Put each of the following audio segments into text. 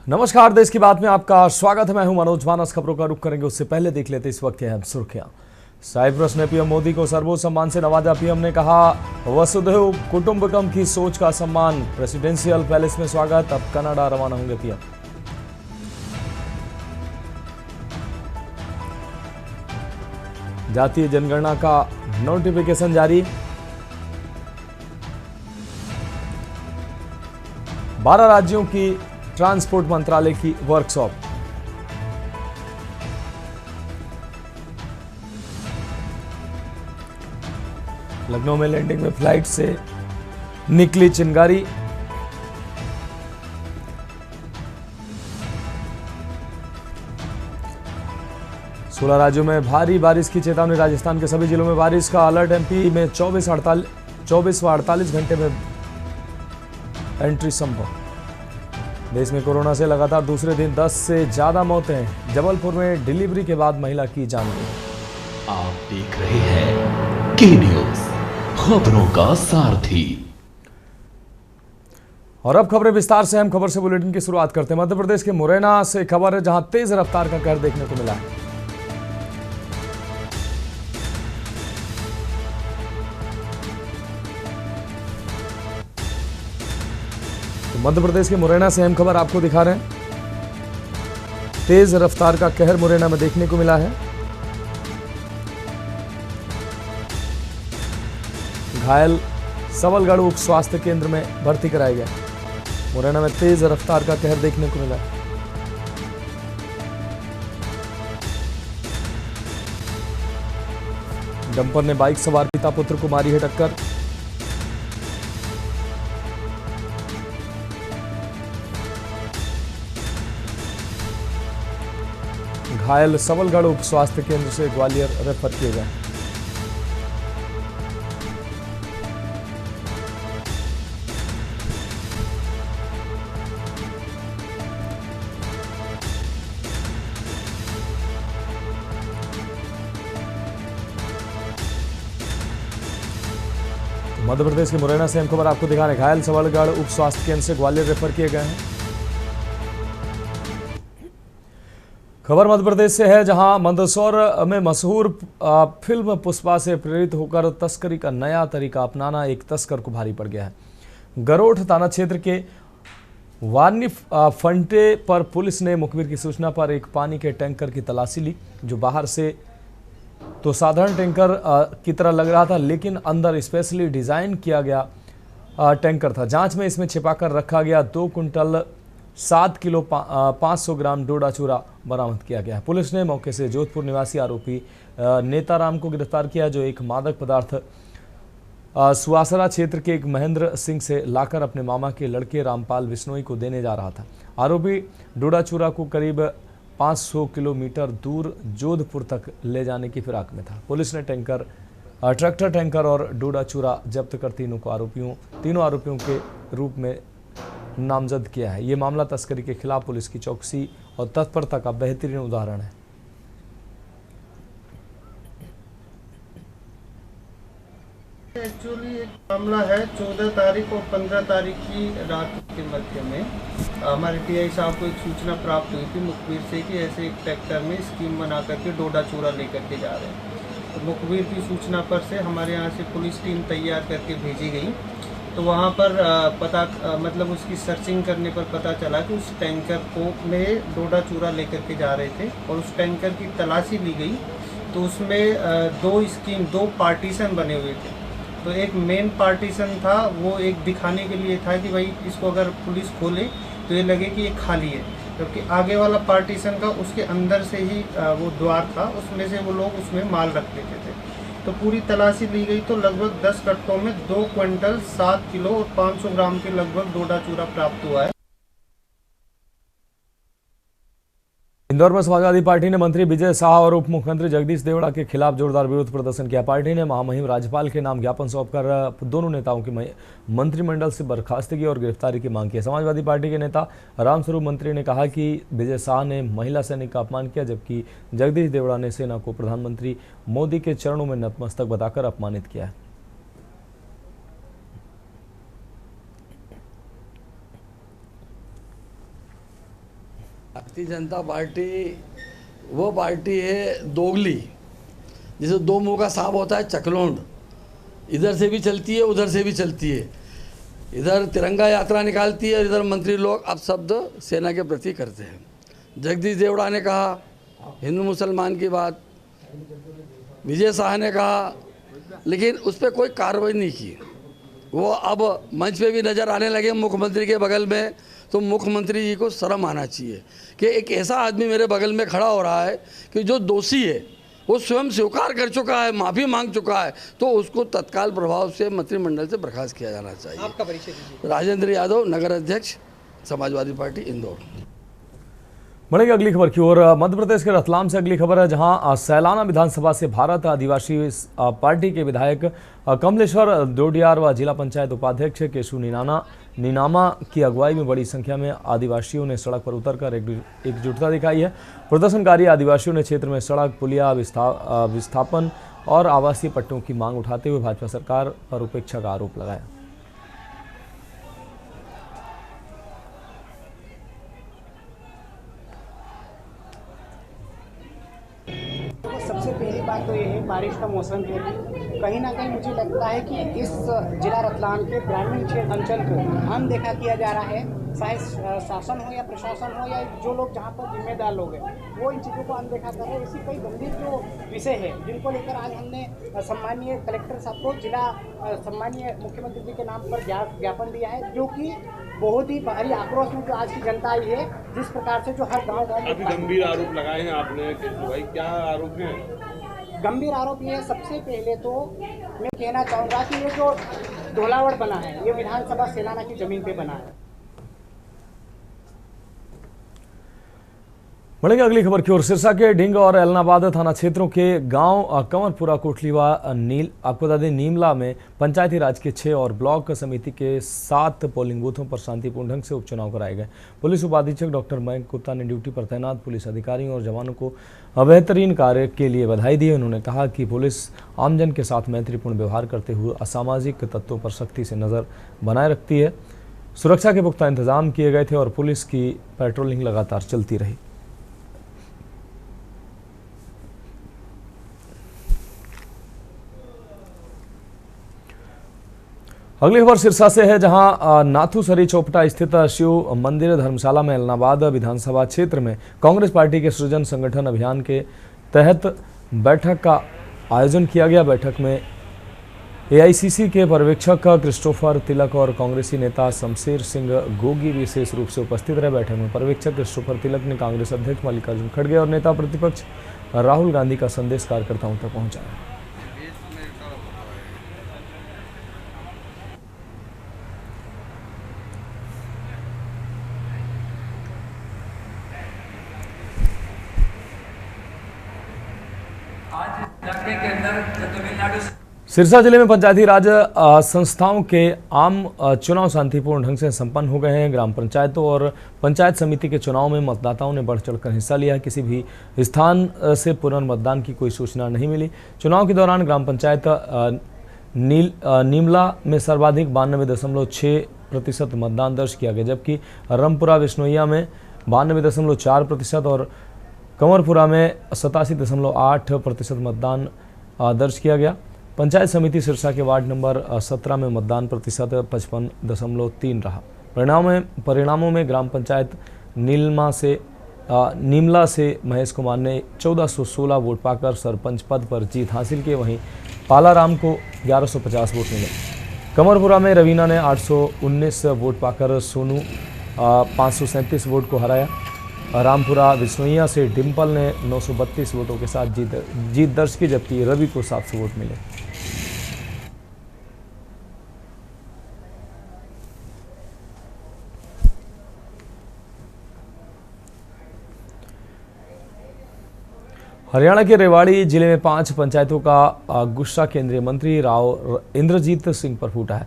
नमस्कार, देश की बात में आपका स्वागत है। मैं हूं मनोज मानस। खबरों का रुख करेंगे उससे पहले देख लेते इस वक्त के अहम सुर्खियां। साइप्रस ने पीएम मोदी को सर्वोच्च सम्मान से नवाजा। पीएम ने कहा वसुधैव कुटुंबकम की सोच का सम्मान। प्रेसिडेंशियल पैलेस में स्वागत। अब कनाडा रवाना होंगे पीएम। जातीय जनगणना का नोटिफिकेशन जारी। 12 राज्यों की ट्रांसपोर्ट मंत्रालय की वर्कशॉप। लखनऊ में लैंडिंग में फ्लाइट से निकली चिंगारी। सोलह राज्यों में भारी बारिश की चेतावनी। राजस्थान के सभी जिलों में बारिश का अलर्ट। एमपी में 24 व 48 घंटे में एंट्री संभव। देश में कोरोना से लगातार दूसरे दिन 10 से ज्यादा मौतें। जबलपुर में डिलीवरी के बाद महिला की जान गई। आप देख रहे हैं के न्यूज, खबरों का सारथी। और अब खबरें विस्तार से। हम खबर से बुलेटिन की शुरुआत करते हैं। मध्य प्रदेश के मुरैना से खबर है, जहां तेज रफ्तार का कहर देखने को मिला है। मध्य प्रदेश के मुरैना से अहम खबर आपको दिखा रहे हैं। तेज रफ्तार का कहर मुरैना में देखने को मिला है। घायल सबलगढ़ उप स्वास्थ्य केंद्र में भर्ती कराया गया। मुरैना में तेज रफ्तार का कहर देखने को मिला। डंपर ने बाइक सवार पिता पुत्र को मारी है टक्कर। घायल सबलगढ़ उप स्वास्थ्य केंद्र से ग्वालियर रेफर किए गए। मध्य प्रदेश के मुरैना से हम खबर आपको दिखा रहे हैं। घायल सबलगढ़ उप स्वास्थ्य केंद्र से ग्वालियर रेफर किए गए हैं। खबर मध्य प्रदेश से है, जहां मंदसौर में मशहूर फिल्म पुष्पा से प्रेरित होकर तस्करी का नया तरीका अपनाना एक तस्कर को भारी पड़ गया है। गरोठ थाना क्षेत्र के वारनी फंटे पर पुलिस ने मुखबिर की सूचना पर एक पानी के टैंकर की तलाशी ली, जो बाहर से तो साधारण टैंकर की तरह लग रहा था, लेकिन अंदर स्पेशली डिजाइन किया गया टैंकर था। जांच में इसमें छिपाकर रखा गया 2 कुंटल 7 किलो 500 ग्राम डोडा चूरा बरामद किया गया। पुलिस ने मौके से जोधपुर निवासी आरोपी नेताराम को गिरफ्तार किया, जो एक मादक पदार्थ सुवासरा क्षेत्र के एक महेंद्र सिंह से लाकर अपने मामा के लड़के रामपाल बिश्नोई को देने जा रहा था। आरोपी डोडा चूरा को करीब 500 किलोमीटर दूर जोधपुर तक ले जाने की फिराक में था। पुलिस ने ट्रैक्टर टैंकर और डोडा चूरा जब्त कर तीनों आरोपियों के रूप में नामजद किया है। ये मामला तस्करी के खिलाफ पुलिस की चौकसी और तत्परता का बेहतरीन उदाहरण है। एक्चुअली एक मामला है 14 तारीख और 15 तारीख की रात के मध्य में हमारे टीआई साहब को एक सूचना प्राप्त हुई थी मुखबिर से कि ऐसे एक ट्रैक्टर में स्कीम बना करके डोडा चूरा लेकर के जा रहे हैं। तो मुखबिर की सूचना पर से हमारे यहाँ से पुलिस टीम तैयार करके भेजी गई। तो वहाँ पर मतलब उसकी सर्चिंग करने पर पता चला कि उस टैंकर में डोडा चूरा लेकर के जा रहे थे और उस टैंकर की तलाशी ली गई। तो उसमें 2 पार्टीशन बने हुए थे। तो एक मेन पार्टीशन था, वो एक दिखाने के लिए था कि भाई इसको अगर पुलिस खोले तो ये लगे कि ये खाली है, जबकि आगे वाला पार्टीशन का उसके अंदर से ही वो द्वार था, उसमें से वो लोग उसमें माल रख देते थे। तो पूरी तलाशी ली गई तो लगभग 10 कट्टों में 2 क्विंटल 7 किलो और 500 ग्राम के लगभग डोडा चूरा प्राप्त हुआ है। इंदौर में समाजवादी पार्टी ने मंत्री विजय शाह और उप मुख्यमंत्री जगदीश देवड़ा के खिलाफ जोरदार विरोध प्रदर्शन किया। पार्टी ने महामहिम राज्यपाल के नाम ज्ञापन सौंपकर दोनों नेताओं की मंत्रिमंडल से बर्खास्तगी और गिरफ्तारी की मांग की। समाजवादी पार्टी के नेता रामस्वरूप मंत्री ने कहा कि विजय शाह ने महिला सैनिक का अपमान किया, जबकि जगदीश देवड़ा ने सेना को प्रधानमंत्री मोदी के चरणों में नतमस्तक बताकर अपमानित किया है। भारतीय जनता पार्टी वो पार्टी है दोगली, जैसे दो मुंह का सांप होता है, चकलोंड, इधर से भी चलती है उधर से भी चलती है, इधर तिरंगा यात्रा निकालती है और इधर मंत्री लोग अपशब्द सेना के प्रति करते हैं। जगदीश देवड़ा ने कहा हिंदू मुसलमान की बात, विजय शाह ने कहा, लेकिन उस पर कोई कार्रवाई नहीं की। वो अब मंच पे भी नज़र आने लगे मुख्यमंत्री के बगल में, तो मुख्यमंत्री जी को शर्म आना चाहिए कि एक ऐसा आदमी मेरे बगल में खड़ा हो रहा है कि जो दोषी है वो स्वयं स्वीकार कर चुका है, माफ़ी मांग चुका है, तो उसको तत्काल प्रभाव से मंत्रिमंडल से बर्खास्त किया जाना चाहिए। आपका परिचय दीजिए। राजेंद्र यादव, नगर अध्यक्ष, समाजवादी पार्टी, इंदौर। बढ़ेगी अगली खबर की ओर। मध्य प्रदेश के रतलाम से अगली खबर है, जहां सैलाना विधानसभा से भारत आदिवासी पार्टी के विधायक कमलेश्वर डोडियार व जिला पंचायत उपाध्यक्ष केशु नीनामा की अगुवाई में बड़ी संख्या में आदिवासियों ने सड़क पर उतरकर एकजुटता दिखाई है। प्रदर्शनकारी आदिवासियों ने क्षेत्र में सड़क, पुलिया विस्थापन और आवासीय पट्टों की मांग उठाते हुए भाजपा सरकार पर उपेक्षा का आरोप लगाया। सबसे पहली बात तो ये है, बारिश का मौसम है, कहीं ना कहीं मुझे लगता है कि इस जिला रतलाम के ग्रामीण क्षेत्र अंचल को अनदेखा किया जा रहा है। चाहे शासन हो या प्रशासन हो या जो लोग जहाँ पर जिम्मेदार लोग हैं, वो इन चीज़ों को अनदेखा कर रहे हैं। इसी कई गंभीर जो विषय है जिनको लेकर आज हमने सम्मानीय कलेक्टर साहब को सम्मानीय मुख्यमंत्री जी के नाम पर ज्ञापन दिया है, जो कि बहुत ही भारी आक्रोश में जो आज की जनता आई है, जिस प्रकार से जो हर गाँव अभी गंभीर आरोप लगाए हैं आपने केशु भाई, क्या आरोप हैं? गंभीर आरोप ये है, सबसे पहले तो मैं कहना चाहूँगा कि ये जो ढोलावड़ बना है, ये विधानसभा सैलाना की जमीन पे बना है। बढ़ेगी अगली खबर की ओर। सिरसा के ढिंग और एलनाबाद थाना क्षेत्रों के गांव कंवरपुरा, कोटलीवा, आपको बता दें नीमला में पंचायती राज के 6 और ब्लॉक समिति के 7 पोलिंग बूथों पर शांतिपूर्ण ढंग से उपचुनाव कराए गए। पुलिस उपाधीक्षक डॉक्टर मयंक गुप्ता ने ड्यूटी पर तैनात पुलिस अधिकारियों और जवानों को बेहतरीन कार्य के लिए बधाई दी। उन्होंने कहा कि पुलिस आमजन के साथ मैत्रीपूर्ण व्यवहार करते हुए असामाजिक तत्वों पर सख्ती से नज़र बनाए रखती है। सुरक्षा के पुख्ता इंतजाम किए गए थे और पुलिस की पेट्रोलिंग लगातार चलती रही। अगली खबर सिरसा से है, जहां नाथूसरी चौपटा स्थित शिव मंदिर धर्मशाला में एलनाबाद विधानसभा क्षेत्र में कांग्रेस पार्टी के सृजन संगठन अभियान के तहत बैठक का आयोजन किया गया। बैठक में एआईसीसी के पर्यवेक्षक क्रिस्टोफर तिलक और कांग्रेसी नेता शमशेर सिंह गोगी विशेष रूप से उपस्थित रहे। बैठक में पर्यवेक्षक क्रिस्टोफर तिलक ने कांग्रेस अध्यक्ष मल्लिकार्जुन खड़गे और नेता प्रतिपक्ष राहुल गांधी का संदेश कार्यकर्ताओं तक पहुंचाया। सिरसा जिले में पंचायती राज संस्थाओं के आम चुनाव शांतिपूर्ण ढंग से संपन्न हो गए हैं। ग्राम पंचायतों और पंचायत समिति के चुनाव में मतदाताओं ने बढ़ चढ़कर हिस्सा लिया। किसी भी स्थान से पुनर्मतदान की कोई सूचना नहीं मिली। चुनाव के दौरान ग्राम पंचायत नीमला में सर्वाधिक 92.6% मतदान दर्ज किया गया, जबकि रमपुरा विश्नोइया में 92.4% और कंवरपुरा में 87.8% मतदान दर्ज किया गया। पंचायत समिति सिरसा के वार्ड नंबर 17 में मतदान प्रतिशत 55.3 रहा। परिणामों में ग्राम पंचायत नीमला से महेश कुमार ने 1416 वोट पाकर सरपंच पद पर जीत हासिल की। वहीं पालाराम को 1150 वोट मिले। कंवरपुरा में रवीना ने 819 वोट पाकर सोनू 537 वोट को हराया। रामपुरा विश्नोइया से डिम्पल ने 932 वोटों के साथ जीत दर्ज की, जबकि रवि को 700 वोट मिले। हरियाणा के रेवाड़ी जिले में 5 पंचायतों का गुस्सा केंद्रीय मंत्री राव इंद्रजीत सिंह पर फूटा है।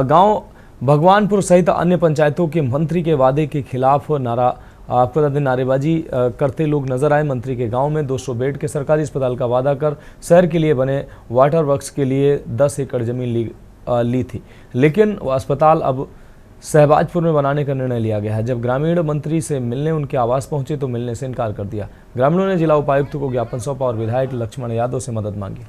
गांव भगवानपुर सहित अन्य पंचायतों के मंत्री के वादे के खिलाफ नारेबाजी करते लोग नजर आए। मंत्री के गांव में 200 बेड के सरकारी अस्पताल का वादा कर शहर के लिए बने वाटर वर्क्स के लिए 10 एकड़ जमीन ली थी, लेकिन वह अस्पताल अब शहबाजपुर में बनाने का निर्णय लिया गया है। जब ग्रामीण मंत्री से मिलने उनके आवास पहुंचे तो मिलने से इनकार कर दिया। ग्रामीणों ने जिला उपायुक्त को ज्ञापन सौंपा और विधायक लक्ष्मण यादव से मदद मांगी।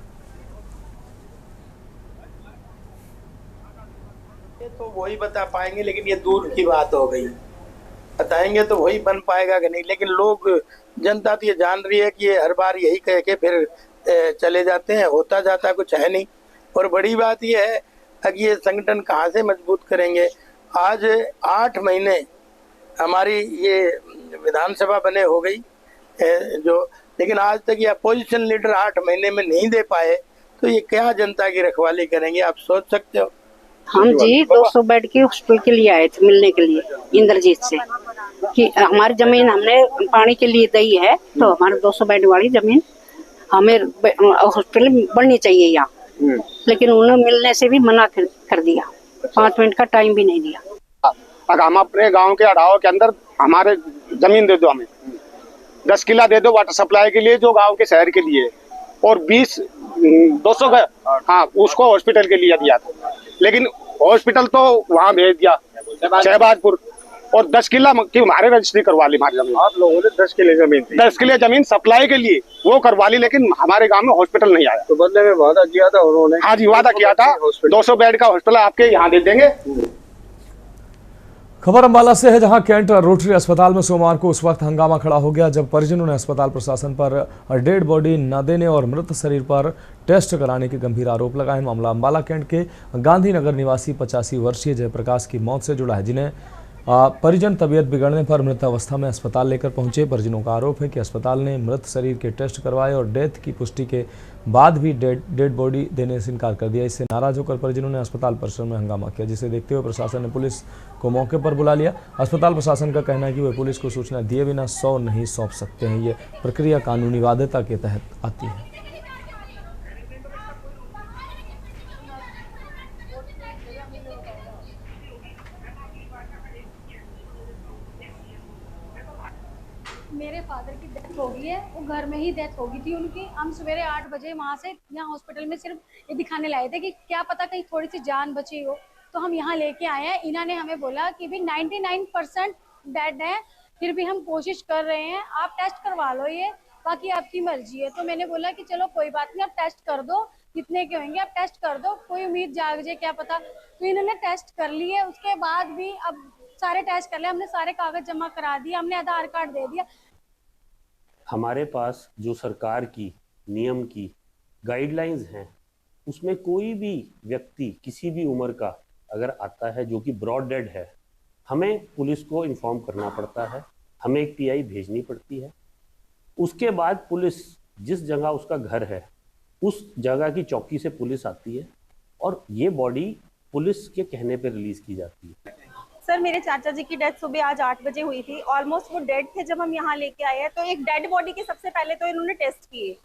तो वही बता पाएंगे, लेकिन ये दूर की बात हो गई। बताएंगे तो वही बन पाएगा कि नहीं, लेकिन लोग जनता तो ये जान रही है कि ये हर बार यही कह के फिर चले जाते हैं, होता जाता कुछ है नहीं। और बड़ी बात ये है कि ये संगठन कहाँ से मजबूत करेंगे। आज 8 महीने हमारी ये विधानसभा बने हो गई जो, लेकिन आज तक ये अपोजिशन लीडर 8 महीने में नहीं दे पाए, तो ये क्या जनता की रखवाली करेंगे, आप सोच सकते हो। हम जी 200 बेड के हॉस्पिटल के लिए आए थे मिलने के लिए इंद्रजीत से कि हमारी जमीन हमने पानी के लिए दी है, तो हमारे 200 बेड वाली जमीन हमें हॉस्पिटल बननी चाहिए यहाँ। लेकिन उन्होंने मिलने से भी मना कर दिया, 5 मिनट का टाइम भी नहीं दिया। अगर हम अपने गांव के अड़ाव के अंदर हमारे जमीन दे दो, हमें 10 किला दे दो वाटर सप्लाई के लिए जो गांव के शहर के लिए, और 200 हाँ उसको हॉस्पिटल के लिए दिया था। लेकिन हॉस्पिटल तो वहाँ भेज दिया शहबाजपुर, और 10 किला की हमारे रजिस्ट्री करवा ली। हमारी जमीन, आप लोगों ने 10 किले जमीन 10 किले जमीन सप्लाई के लिए वो करवा ली, लेकिन हमारे गांव में हॉस्पिटल नहीं आया। तो बदले में वादा किया था उन्होंने। हाँ जी, वादा किया था 200 बेड का हॉस्पिटल आपके यहाँ दे देंगे। खबर अंबाला से है, जहां कैंट रोटरी अस्पताल में सोमवार को उस वक्त हंगामा खड़ा हो गया जब परिजनों ने अस्पताल प्रशासन पर डेड बॉडी न देने और मृत शरीर पर टेस्ट कराने के गंभीर आरोप लगाए। मामला अंबाला कैंट के गांधीनगर निवासी 85 वर्षीय जयप्रकाश की मौत से जुड़ा है, जिन्हें परिजन तबीयत बिगड़ने पर मृत अवस्था में अस्पताल लेकर पहुंचे। परिजनों का आरोप है कि अस्पताल ने मृत शरीर के टेस्ट करवाए और डेथ की पुष्टि के बाद भी डेड बॉडी देने से इनकार कर दिया। इससे नाराज होकर परिजनों ने अस्पताल परिसर में हंगामा किया, जिसे देखते हुए प्रशासन ने पुलिस को मौके पर बुला लिया। अस्पताल प्रशासन का कहना है कि वे पुलिस को सूचना दिए बिना 100 नहीं सौंप सकते हैं। ये प्रक्रिया कानूनी बाध्यता के तहत आती है। मेरे फादर की डेथ हो गई है, वो घर में ही डेथ हो गई थी उनकी। हम सवेरे 8 बजे वहाँ से यहाँ हॉस्पिटल में सिर्फ ये दिखाने लाए थे कि क्या पता कहीं थोड़ी सी जान बची हो, तो हम यहाँ लेके आए हैं। इन्होंने हमें बोला कि भी 99% डेड है, फिर भी हम कोशिश कर रहे हैं, आप टेस्ट करवा लो, ये बाकी आपकी मर्जी है। तो मैंने बोला कि चलो कोई बात नहीं, आप टेस्ट कर दो, कितने के होंगे आप टेस्ट कर दो, कोई उम्मीद जाग जाए क्या पता। तो इन्होंने टेस्ट कर लिए, उसके बाद भी अब सारे टेस्ट कर लिया, हमने सारे कागज जमा करा दिए, हमने आधार कार्ड दे दिया। हमारे पास जो सरकार की नियम की गाइडलाइंस हैं, उसमें कोई भी व्यक्ति किसी भी उम्र का अगर आता है जो कि ब्रॉड डेड है, हमें पुलिस को इन्फॉर्म करना पड़ता है, हमें एक पीआई भेजनी पड़ती है। उसके बाद पुलिस जिस जगह उसका घर है उस जगह की चौकी से पुलिस आती है और ये बॉडी पुलिस के कहने पर रिलीज की जाती है। सर, मेरे चाचा जी की डेथ सुबह आज 8 बजे हुई थी। ऑलमोस्ट वो डेड थे जब हम यहाँ लेके आए हैं। तो एक डेड बॉडी के सबसे पहले तो इन्होंने टेस्ट किए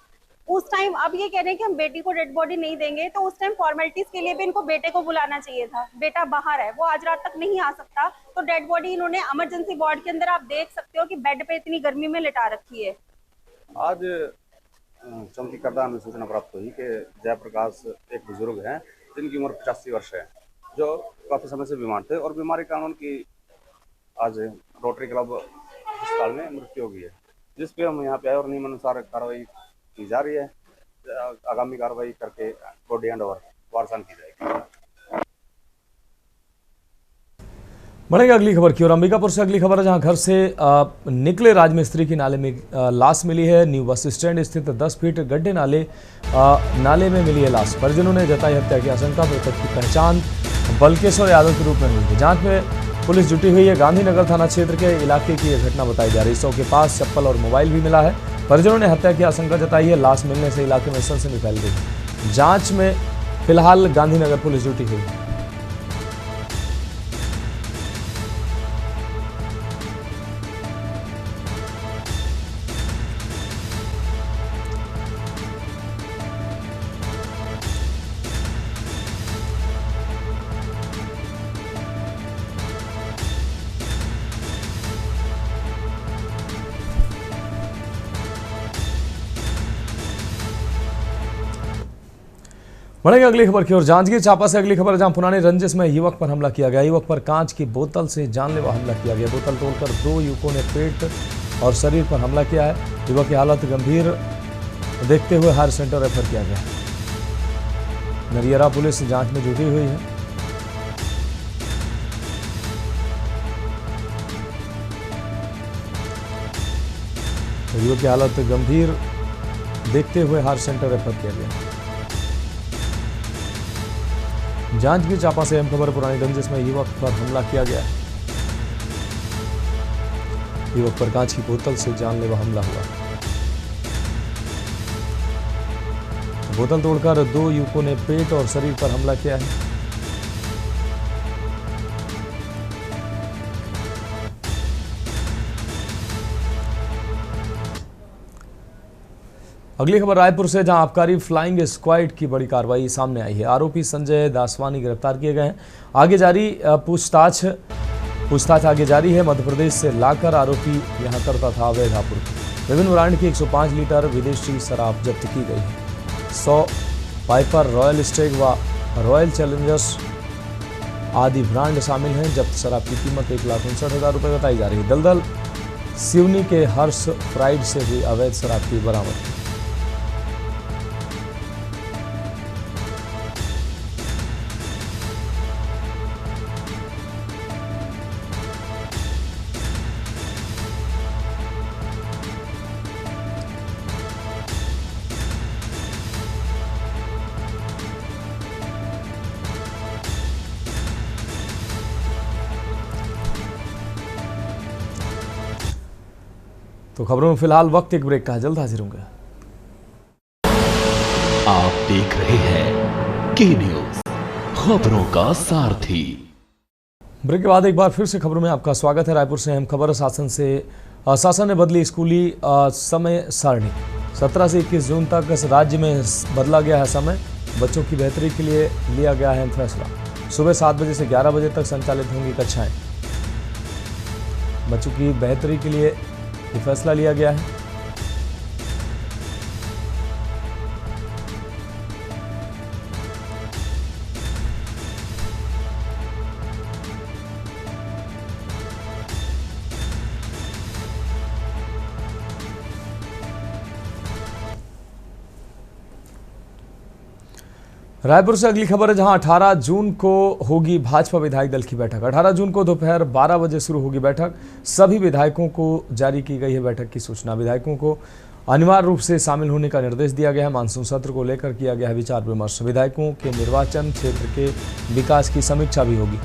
उस टाइम। अब ये कह रहे हैं कि हम बेटी को डेड बॉडी नहीं देंगे, तो उस टाइम फॉर्मेलिटीज के लिए भी इनको बेटे को बुलाना चाहिए था। बेटा बाहर है, वो आज रात तक नहीं आ सकता, तो डेड बॉडी इन्होंने इमरजेंसी वार्ड के अंदर, आप देख सकते हो कि बेड पे इतनी गर्मी में लिटा रखी है। आज चौकी करदा में सूचना प्राप्त हुई कि जयप्रकाश एक बुजुर्ग हैं जिनकी उम्र 85 वर्ष है, जो काफ़ी समय से बीमार थे और बीमारी के कारण उनकी आज रोटरी क्लब अस्पताल में मृत्यु हो गई है, जिस पे हम यहाँ पे आए और नियम अनुसार कार्रवाई की जा रही है। आगामी कार्रवाई करके बॉडी हैंड ओवर वारसान की जाएगी। बढ़ेगा अगली खबर की ओर। अंबिकापुर से अगली खबर है, जहां घर से निकले राजमिस्त्री की नाले में लाश मिली है। न्यू बस स्टैंड स्थित 10 फीट गड्ढे नाले में मिली है लाश। परिजनों ने जताई हत्या की आशंका। मृतक की पहचान बलकेश्वर यादव के रूप में हुई है। जांच में पुलिस जुटी हुई है। गांधीनगर थाना क्षेत्र के इलाके की यह घटना बताई जा रही है। 100 के पास चप्पल और मोबाइल भी मिला है। परिजनों ने हत्या की आशंका जताई है। लाश मिलने से इलाके में सनसनी फैल गई। जांच में फिलहाल गांधीनगर पुलिस जुटी हुई है। बढ़ेंगे अगली खबर की ओर। जांजगीर चांपा से अगली खबर, जहां पुरानी रंजिश में युवक पर हमला किया गया। युवक पर कांच की बोतल से जानलेवा हमला किया गया। बोतल तोड़कर 2 युवकों ने पेट और शरीर पर हमला किया है। युवक की हालत गंभीर देखते हुए हायर सेंटर रेफर किया गया है। नरियरा पुलिस जांच में जुटी हुई है। युवक की हालत गंभीर देखते हुए हायर सेंटर रेफर किया गया। जांजगीर चांपा से अहम खबर, पुरानी रंजिश में युवक पर हमला किया गया। युवक पर कांच की बोतल से जानलेवा हमला हुआ। बोतल तोड़कर 2 युवकों ने पेट और शरीर पर हमला किया है। अगली खबर रायपुर से, जहां आबकारी फ्लाइंग स्क्वाड की बड़ी कार्रवाई सामने आई है। आरोपी संजय दासवानी गिरफ्तार किए गए हैं। आगे जारी पूछताछ आगे जारी है। मध्य प्रदेश से लाकर आरोपी यहां करता था अवैध आपूर्ति। विभिन्न ब्रांड की 105 लीटर विदेशी शराब जब्त की गई है। 100 पाइपर, रॉयल स्टेग व रॉयल चैलेंजर्स आदि ब्रांड शामिल हैं। जब्त शराब की कीमत 1,59,000 रुपये बताई जा रही है। दलदल सिवनी के हर्ष फ्राइड से हुई अवैध शराब की बरामद। तो खबरों में फिलहाल वक्त एक ब्रेक का है, जल्द हाजिर होंगे। आप देख रहे हैं के न्यूज, खबरों का सारथी। ब्रेक के बाद एक बार फिर से खबरों में आपका स्वागत है। रायपुर से अहम खबर, शासन ने बदली स्कूली समय सारणी। 17 से 21 जून तक राज्य में बदला गया है समय। बच्चों की बेहतरी के लिए लिया गया है फैसला। सुबह 7 बजे से 11 बजे तक संचालित होंगी कक्षाएं। बच्चों की बेहतरी के लिए ये फैसला लिया गया है। रायपुर से अगली खबर है, जहां 18 जून को होगी भाजपा विधायक दल की बैठक। 18 जून को दोपहर 12 बजे शुरू होगी बैठक। सभी विधायकों को जारी की गई है बैठक की सूचना। विधायकों को अनिवार्य रूप से शामिल होने का निर्देश दिया गया है। मानसून सत्र को लेकर किया गया है विचार विमर्श। विधायकों के निर्वाचन क्षेत्र के विकास की समीक्षा भी होगी।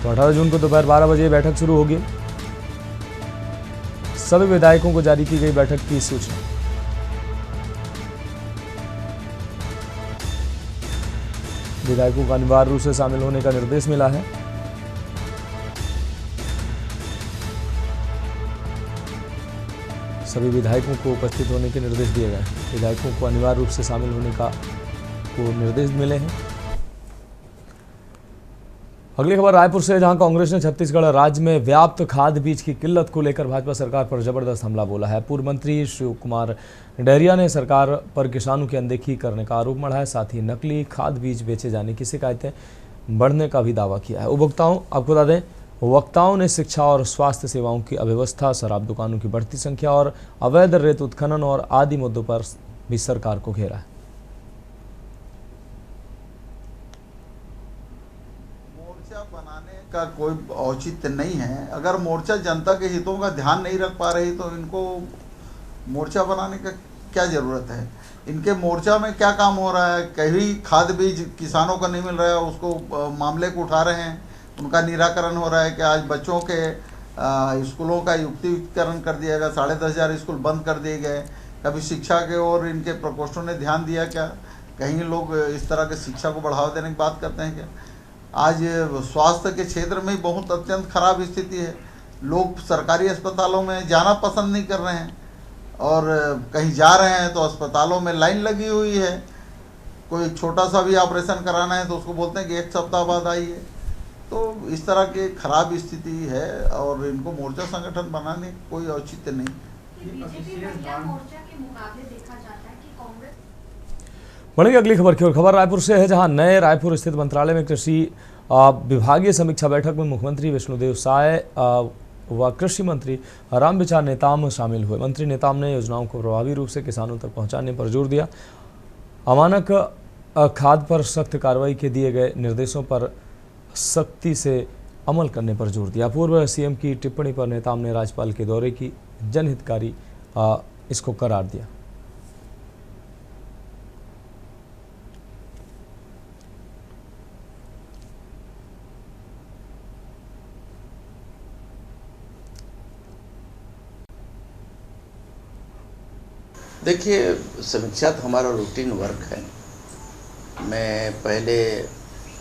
तो 18 जून को दोपहर 12 बजे बैठक शुरू होगी। सभी विधायकों को जारी की गई बैठक की सूचना। विधायकों को अनिवार्य रूप से शामिल होने का निर्देश मिला है। सभी विधायकों को उपस्थित होने के निर्देश दिए गए हैं। विधायकों को अनिवार्य रूप से शामिल होने को निर्देश मिले हैं। अगली खबर रायपुर से, जहां कांग्रेस ने छत्तीसगढ़ राज्य में व्याप्त खाद बीज की किल्लत को लेकर भाजपा सरकार पर जबरदस्त हमला बोला है। पूर्व मंत्री शिव कुमार डहरिया ने सरकार पर किसानों की अनदेखी करने का आरोप मढ़ा है। साथ ही नकली खाद बीज बेचे जाने की शिकायतें बढ़ने का भी दावा किया है। आपको बता दें, वक्ताओं ने शिक्षा और स्वास्थ्य सेवाओं की अव्यवस्था, शराब दुकानों की बढ़ती संख्या और अवैध रेत उत्खनन और आदि मुद्दों पर भी सरकार को घेरा है। का कोई औचित्य नहीं है। अगर मोर्चा जनता के हितों का ध्यान नहीं रख पा रही तो इनको मोर्चा बनाने का क्या ज़रूरत है। इनके मोर्चा में क्या काम हो रहा है? कहीं खाद बीज किसानों का नहीं मिल रहा है, उसको मामले को उठा रहे हैं, उनका निराकरण हो रहा है कि आज बच्चों के स्कूलों का युक्तिकरण कर दिया गया, 10,500 स्कूल बंद कर दिए गए। कभी शिक्षा के ओर इनके प्रकोष्ठों ने ध्यान दिया क्या? कहीं लोग इस तरह के शिक्षा को बढ़ावा देने की बात करते हैं क्या? आज स्वास्थ्य के क्षेत्र में बहुत अत्यंत खराब स्थिति है। लोग सरकारी अस्पतालों में जाना पसंद नहीं कर रहे हैं और कहीं जा रहे हैं तो अस्पतालों में लाइन लगी हुई है। कोई छोटा सा भी ऑपरेशन कराना है तो उसको बोलते हैं कि 1 सप्ताह बाद आइए। तो इस तरह की खराब स्थिति है और इनको मोर्चा संगठन बनाने कोई औचित्य नहीं। बीजेपी में क्या मोर्चा के मुकाबले देखा जाता है कि कांग्रेस बढ़ेंगे अगली खबर की ओर। खबर रायपुर से है, जहां नए रायपुर स्थित मंत्रालय में कृषि विभागीय समीक्षा बैठक में मुख्यमंत्री विष्णुदेव साय व कृषि मंत्री रामविचार नेताम शामिल हुए। मंत्री नेताम ने योजनाओं को प्रभावी रूप से किसानों तक पहुंचाने पर जोर दिया। अमानक खाद पर सख्त कार्रवाई के दिए गए निर्देशों पर सख्ती से अमल करने पर जोर दिया। पूर्व सीएम की टिप्पणी पर नेताम ने राज्यपाल के दौरे की जनहितकारी इसको करार दिया। देखिए, समीक्षा तो हमारा रूटीन वर्क है। मैं पहले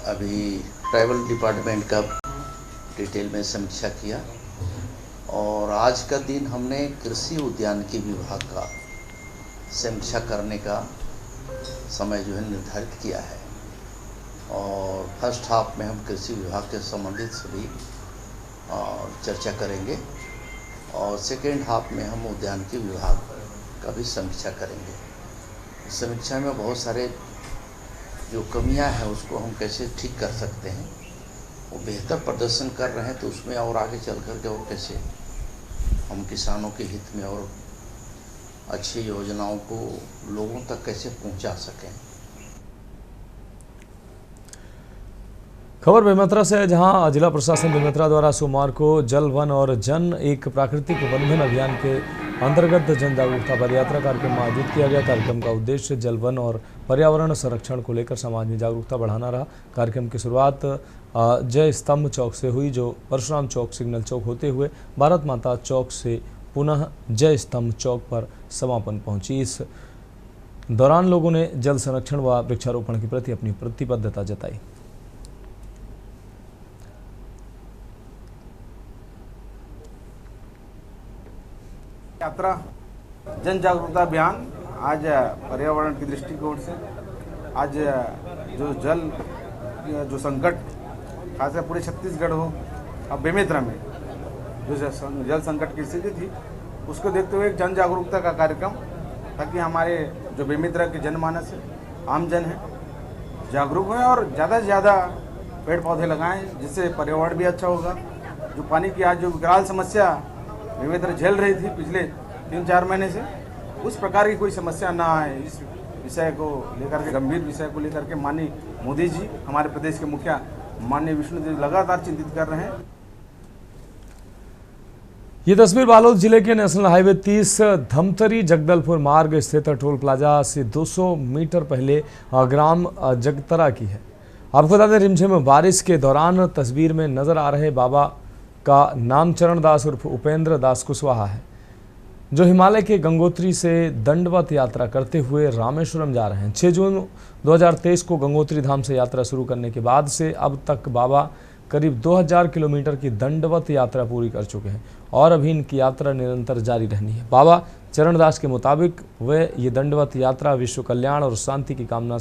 अभी ट्राइबल डिपार्टमेंट का डिटेल में समीक्षा किया और आज का दिन हमने कृषि उद्यानिकी विभाग का समीक्षा करने का समय जो है निर्धारित किया है। और फर्स्ट हाफ में हम कृषि विभाग के संबंधित सभी चर्चा करेंगे और सेकेंड हाफ में हम उद्यानिकी विभाग का भी समीक्षा करेंगे। इस समीक्षा में बहुत सारे जो कमियां हैं उसको हम कैसे ठीक कर सकते हैं। वो बेहतर प्रदर्शन कर रहे हैं तो उसमें और आगे चल कर के और कैसे हम किसानों के हित में और अच्छी योजनाओं को लोगों तक कैसे पहुंचा सकें। खबर बेमेतरा से है, जहां जिला प्रशासन बेमेतरा द्वारा सोमवार को जल वन और जन एक प्राकृतिक वनधन अभियान के अंतर्गत जन जागरूकता पदयात्रा कार्यक्रम आयोजित किया गया। कार्यक्रम का उद्देश्य जल वन और पर्यावरण संरक्षण को लेकर समाज में जागरूकता बढ़ाना रहा। कार्यक्रम की शुरुआत जय स्तंभ चौक से हुई, जो परशुराम चौक सिग्नल चौक होते हुए भारत माता चौक से पुनः जय स्तंभ चौक पर समापन पहुंची। इस दौरान लोगों ने जल संरक्षण व वृक्षारोपण के प्रति अपनी प्रतिबद्धता जताई। यात्रा जन जागरूकता अभियान आज पर्यावरण की दृष्टिकोण से आज जो जल जो संकट खासकर पूरे छत्तीसगढ़ हो, अब बेमेतरा में जो जल संकट की स्थिति थी उसको देखते हुए एक जन जागरूकता का कार्यक्रम, ताकि हमारे जो बेमेतरा के जनमानस है, आम जन है, जागरूक हों और ज़्यादा से ज़्यादा पेड़ पौधे लगाएं, जिससे पर्यावरण भी अच्छा होगा। जो पानी की आज जो विकराल समस्या बेमेतरा झेल रही थी पिछले 3-4 महीने से, उस प्रकार की कोई समस्या ना आए, इस विषय को लेकर के, गंभीर विषय को लेकर के माननीय मोदी जी, हमारे प्रदेश के मुखिया माननीय विष्णुदेव लगातार चिंतित कर रहे हैं। ये तस्वीर बालोद जिले के नेशनल हाईवे 30 धमतरी जगदलपुर मार्ग स्थित टोल प्लाजा से 200 मीटर पहले ग्राम जगतरा की है। आपको बता दें, रिमझिम बारिश के दौरान तस्वीर में नजर आ रहे बाबा का नाम चरण दास उर्फ उपेंद्र दास कुशवाहा है, जो हिमालय के गंगोत्री से दंडवत यात्रा करते हुए रामेश्वरम जा रहे हैं। 6 जून 2023 को गंगोत्री धाम से यात्रा शुरू करने के बाद से अब तक बाबा करीब 2000 किलोमीटर की दंडवत यात्रा पूरी कर चुके हैं और अभी इनकी यात्रा निरंतर जारी रहनी है। बाबा चरणदास के मुताबिक वे ये दंडवत यात्रा विश्व कल्याण और शांति की कामना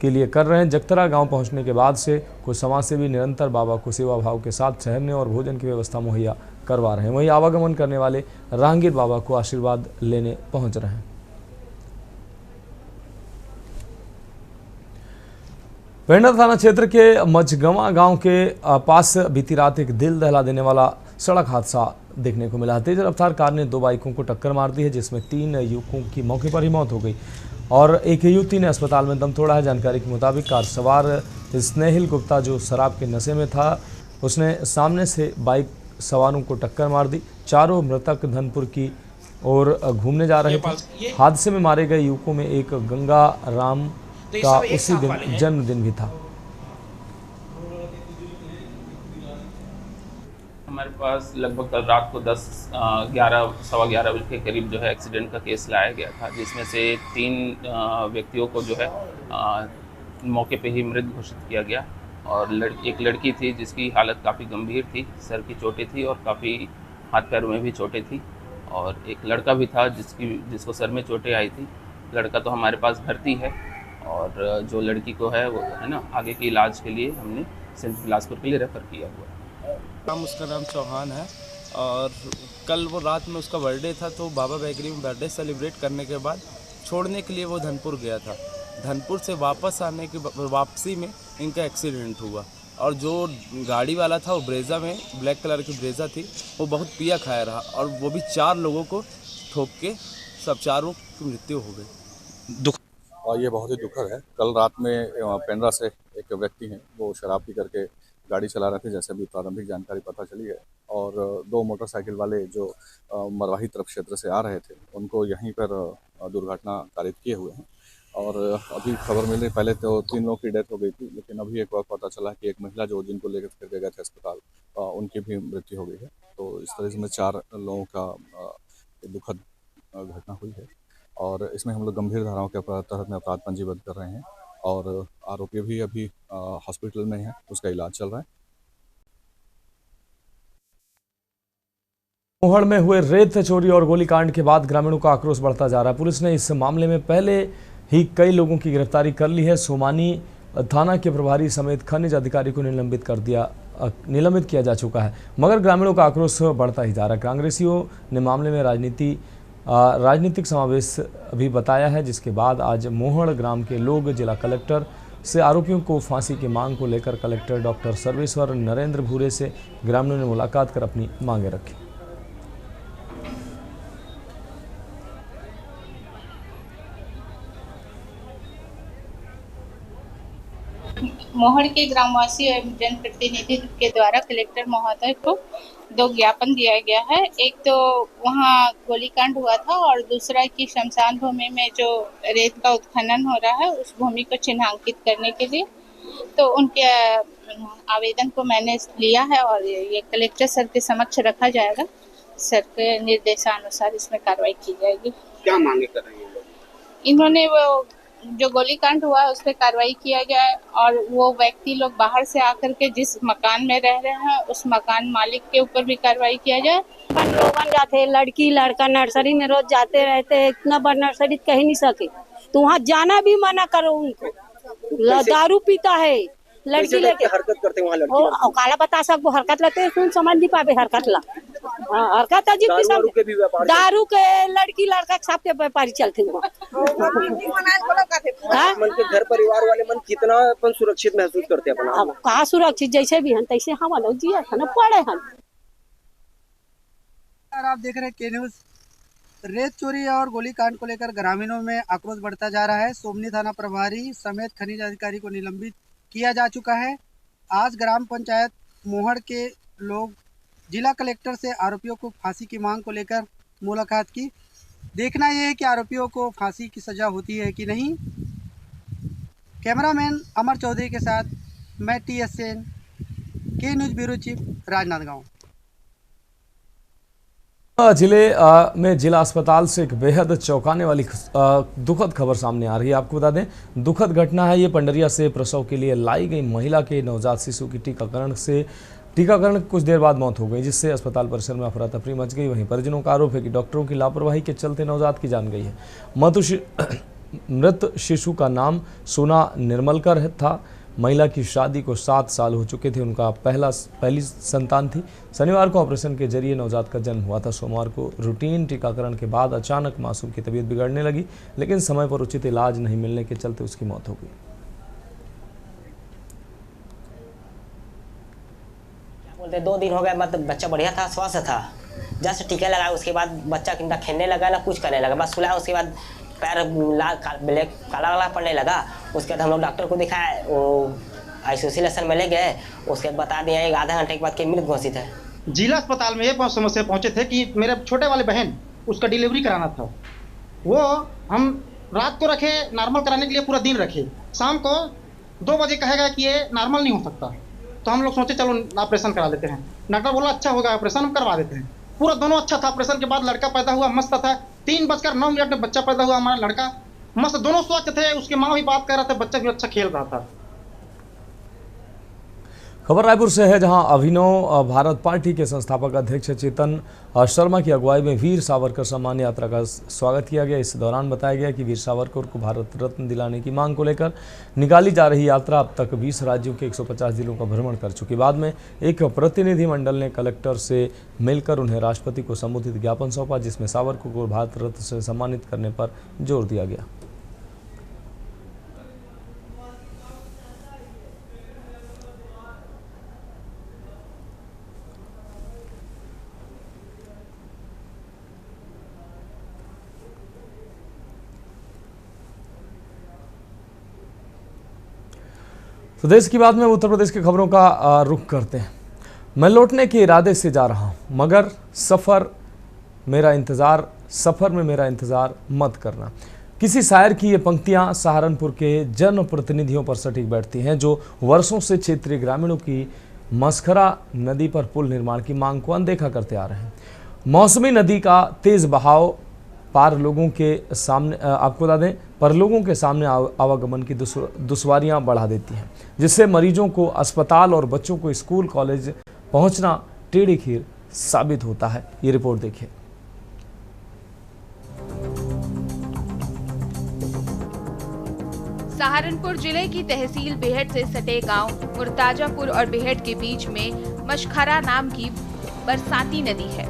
के लिए कर रहे हैं। जगतरा गांव पहुंचने के बाद से कुछ समाजसेवी निरंतर बाबा को सेवा भाव के साथ ठहरने और भोजन की व्यवस्था मुहैया करवा रहे हैं। वहीं आवागमन करने वाले राहगीर बाबा को आशीर्वाद लेने पहुंच रहे हैं। पेंडा थाना क्षेत्र के मझगवा गांव के पास बीती रात एक दिल दहला देने वाला सड़क हादसा देखने को मिला। तेज रफ्तार कार ने 2 बाइकों को टक्कर मार दी है, जिसमें 3 युवकों की मौके पर ही मौत हो गई और एक युवती ने अस्पताल में दम तोड़ा है। जानकारी के मुताबिक कार सवार स्नेहिल गुप्ता, जो शराब के नशे में था, उसने सामने से बाइक सवारों को टक्कर मार दी। चारों मृतक धनपुर की ओर घूमने जा रहे थे। हादसे में मारे गए युवकों में एक गंगा राम का उसी दिन जन्मदिन भी था। हमारे पास लगभग कल रात को 11 बजे के करीब जो है एक्सीडेंट का केस लाया गया था, जिसमें से 3 व्यक्तियों को जो है मौके पे ही मृत घोषित किया गया और एक लड़की थी जिसकी हालत काफ़ी गंभीर थी, सर की चोटें थी और काफ़ी हाथ पैरों में भी चोटें थी और एक लड़का भी था जिसको सर में चोटें आई थी। लड़का तो हमारे पास भर्ती है और जो लड़की को है वो है ना आगे के इलाज के लिए हमने सेंट बिलासपुर के लिए रेफ़र किया हुआ है। उसका नाम चौहान है और कल वो रात में उसका बर्थडे था, तो बाबा बेकरी में बर्थडे सेलिब्रेट करने के बाद छोड़ने के लिए वो धनपुर गया था। धनपुर से वापस आने के वापसी में इनका एक्सीडेंट हुआ और जो गाड़ी वाला था वो ब्रेजा में ब्लैक कलर की ब्रेजा थी, वो बहुत पिया खाया रहा और वो भी 4 लोगों को ठोक के सब 4 की मृत्यु हो गई। और ये बहुत ही दुखद है। कल रात में पेंड्रा से एक व्यक्ति हैं, वो शराब पी करके गाड़ी चला रहे थे, जैसे अभी प्रारंभिक जानकारी पता चली है। और 2 मोटरसाइकिल वाले जो मरवाही तरफ क्षेत्र से आ रहे थे, उनको यहीं पर दुर्घटना कारित किए हुए हैं। और अभी खबर मिल रही, पहले तो 3 लोगों की डेथ हो गई थी, लेकिन अभी एक बार पता चला कि एक महिला जो जिनको लेकर के गए थे अस्पताल, उनकी भी मृत्यु हो गई है। तो इस तरह से 4 लोगों का दुखद घटना हुई है और इसमें हम लोग गंभीर धाराओं के तहत में अपराध पंजीबद्ध कर रहे हैं और आरोपी भी अभी हॉस्पिटल में है, उसका इलाज चल रहा है। मोहड़ में हुए रेत चोरी और गोलीकांड के बाद ग्रामीणों का आक्रोश बढ़ता जा रहा है। पुलिस ने इस मामले में पहले ही कई लोगों की गिरफ्तारी कर ली है। सोमानी थाना के प्रभारी समेत खनिज अधिकारी को निलंबित किया जा चुका है, मगर ग्रामीणों का आक्रोश बढ़ता ही जा रहा है। कांग्रेसियों ने मामले में राजनीतिक समावेश भी बताया है, जिसके बाद आज मोहड़ ग्राम के लोग जिला कलेक्टर से आरोपियों को फांसी की मांग को लेकर कलेक्टर डॉक्टर सर्वेश्वर नरेंद्र भूरे से ग्रामीणों ने मुलाकात कर अपनी मांगें रखी। मोहड़ के ग्रामवासी एवं जनप्रतिनिधि के द्वारा कलेक्टर महोदय को 2 ज्ञापन दिया गया है। एक तो वहाँ गोलीकांड हुआ था और दूसरा कि शमशान भूमि में जो रेत का उत्खनन हो रहा है उस भूमि को चिन्हांकित करने के लिए, तो उनके आवेदन को मैंने लिया है और ये कलेक्टर सर के समक्ष रखा जाएगा। सर के निर्देशानुसार इसमें कार्रवाई की जाएगी। क्या मांगे कर रही हैं? इन्होंने वो जो गोलीकांड हुआ है उस पर कार्रवाई किया जाए और वो व्यक्ति लोग बाहर से आकर के जिस मकान में रह रहे हैं उस मकान मालिक के ऊपर भी कार्रवाई किया जाए। लोगन जाते, लड़की लड़का नर्सरी में रोज जाते रहते, इतना बड़ा नर्सरी कह नहीं सके, तो वहाँ जाना भी मना करो उनको। दारू पीता है, लड़की लेके हरकत करते वहाँ लड़की काला बता सको हरकत लेते सुन समझ नहीं पावे हरकत ला हरकत अजीब किस्म दारू के लड़की लड़का सब के व्यापारी चलते मन के घर परिवार वाले मन कितना अपन सुरक्षित महसूस करते अपना? कहाँ सुरक्षित, जैसे भी हैं तैसे हम लोग जिया था ना पड़े हैं। आप देख रहे हैं के न्यूज। रेत चोरी और गोलीकांड को लेकर ग्रामीणों में आक्रोश बढ़ता जा रहा है। सोमनी थाना प्रभारी समेत खनिज अधिकारी को निलंबित किया जा चुका है। आज ग्राम पंचायत मोहड़ के लोग जिला कलेक्टर से आरोपियों को फांसी की मांग को लेकर मुलाकात की। देखना यह है कि आरोपियों को फांसी की सज़ा होती है कि नहीं। कैमरामैन अमर चौधरी के साथ मैं TS सेन, के न्यूज़ ब्यूरो चीफ, राजनांदगांव। जिले में जिला अस्पताल से एक बेहद चौंकाने वाली दुखद खबर सामने आ रही है। आपको बता दें, दुखद घटना है ये पंडरिया से प्रसव के लिए लाई गई महिला के नवजात शिशु की टीकाकरण कुछ देर बाद मौत हो गई, जिससे अस्पताल परिसर में अफरा तफरी मच गई। वहीं परिजनों का आरोप है कि डॉक्टरों की लापरवाही के चलते नवजात की जान गई है। मृत शिशु का नाम सोना निर्मलकर था। महिला की शादी को 7 साल हो चुके थे। उनका पहली संतान थी। शनिवार को ऑपरेशन के जरिए नवजात का जन्म हुआ था। सोमवार को रूटीन टीकाकरण के बाद अचानक मासूम की तबीयत बिगड़ने लगी, लेकिन समय पर उचित इलाज नहीं मिलने के चलते उसकी मौत हो गई। बोलते 2 दिन हो गए, मतलब बच्चा बढ़िया था, स्वस्थ था। जस्ट टीका लगाया उसके बाद बच्चा किंदा खेलने लगा, ना कुछ करने लगा, बस सुलाया। उसके बाद पैर ब्लैक काला पड़ने लगा। उसके बाद हम लोग डॉक्टर को दिखाया, वो आइसोलेशन में ले गए। उसके बाद बता दिया एक आधा घंटे के बाद कि मृत घोषित है। जिला अस्पताल में ये समस्या पहुंचे थे कि मेरे छोटे वाले बहन उसका डिलीवरी कराना था। वो हम रात को रखे नॉर्मल कराने के लिए, पूरा दिन रखे। शाम को 2 बजे कहेगा कि ये नॉर्मल नहीं हो सकता, तो हम लोग सोचे चलो ऑपरेशन करा लेते हैं। डॉक्टर बोला अच्छा होगा ऑपरेशन, हम करवा देते हैं। पूरा दोनों अच्छा था। ऑपरेशन के बाद लड़का पैदा हुआ, मस्त था। 3:09 में बच्चा पैदा हुआ। हमारा लड़का मस्त, दोनों स्वस्थ थे। उसके माँ भी बात कर रहा था, बच्चा भी अच्छा खेल रहा था। खबर रायपुर से है, जहां अभिनव भारत पार्टी के संस्थापक अध्यक्ष चेतन शर्मा की अगुवाई में वीर सावरकर सम्मान यात्रा का स्वागत किया गया। इस दौरान बताया गया कि वीर सावरकर को भारत रत्न दिलाने की मांग को लेकर निकाली जा रही यात्रा अब तक 20 राज्यों के 150 जिलों का भ्रमण कर चुकी। बाद में एक प्रतिनिधिमंडल ने कलेक्टर से मिलकर उन्हें राष्ट्रपति को संबोधित ज्ञापन सौंपा, जिसमें सावरकर को भारत रत्न से सम्मानित करने पर जोर दिया गया। तो देश की बात में उत्तर प्रदेश की खबरों का रुख करते हैं। मैं लौटने के इरादे से जा रहा हूं, मगर सफ़र में मेरा इंतज़ार मत करना। किसी शायर की ये पंक्तियां सहारनपुर के जनप्रतिनिधियों पर सटीक बैठती हैं, जो वर्षों से क्षेत्रीय ग्रामीणों की मसखरा नदी पर पुल निर्माण की मांग को अनदेखा करते आ रहे हैं। मौसमी नदी का तेज बहाव पर लोगों के सामने आवागमन की दुश्वारियां बढ़ा देती हैं, जिससे मरीजों को अस्पताल और बच्चों को स्कूल कॉलेज पहुंचना टेढ़ी खीर साबित होता है। ये रिपोर्ट देखिए। सहारनपुर जिले की तहसील बेहट से सटे गांव मुर्ताजापुर और बेहट के बीच में मशखरा नाम की बरसाती नदी है।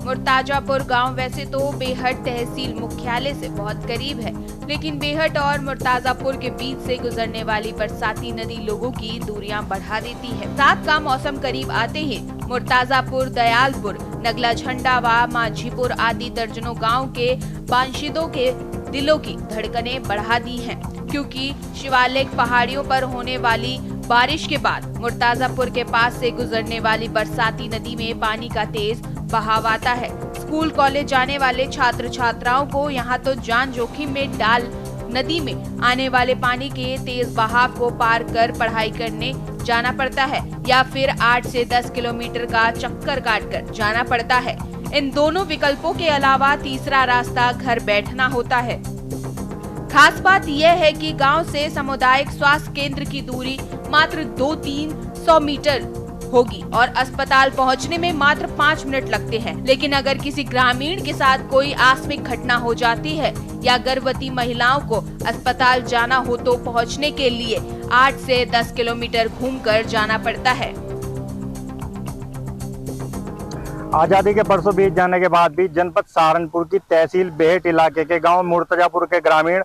मुर्ताजापुर गांव वैसे तो बेहट तहसील मुख्यालय से बहुत करीब है, लेकिन बेहट और मुर्ताजापुर के बीच से गुजरने वाली बरसाती नदी लोगों की दूरियां बढ़ा देती है। साथ का मौसम करीब आते ही मुर्ताजापुर, दयालपुर, नगला झंडावा, माझीपुर आदि दर्जनों गांव के बाशिंदों के दिलों की धड़कनें बढ़ा दी हैं, क्योंकि शिवालिक पहाड़ियों पर होने वाली बारिश के बाद मुर्ताजापुर के पास से गुजरने वाली बरसाती नदी में पानी का तेज बहाव आता है। स्कूल कॉलेज जाने वाले छात्र छात्राओं को यहाँ तो जान जोखिम में डाल नदी में आने वाले पानी के तेज बहाव को पार कर पढ़ाई करने जाना पड़ता है, या फिर 8 से 10 किलोमीटर का चक्कर काटकर जाना पड़ता है। इन दोनों विकल्पों के अलावा तीसरा रास्ता घर बैठना होता है। खास बात यह है कि गांव से सामुदायिक स्वास्थ्य केंद्र की दूरी मात्र 200-300 मीटर होगी और अस्पताल पहुंचने में मात्र 5 मिनट लगते हैं। लेकिन अगर किसी ग्रामीण के साथ कोई आकस्मिक घटना हो जाती है या गर्भवती महिलाओं को अस्पताल जाना हो तो पहुंचने के लिए 8 से 10 किलोमीटर घूमकर जाना पड़ता है। आजादी के बरसों बीत जाने के बाद भी जनपद सहारनपुर की तहसील बेहट इलाके के गांव मुर्तजापुर के ग्रामीण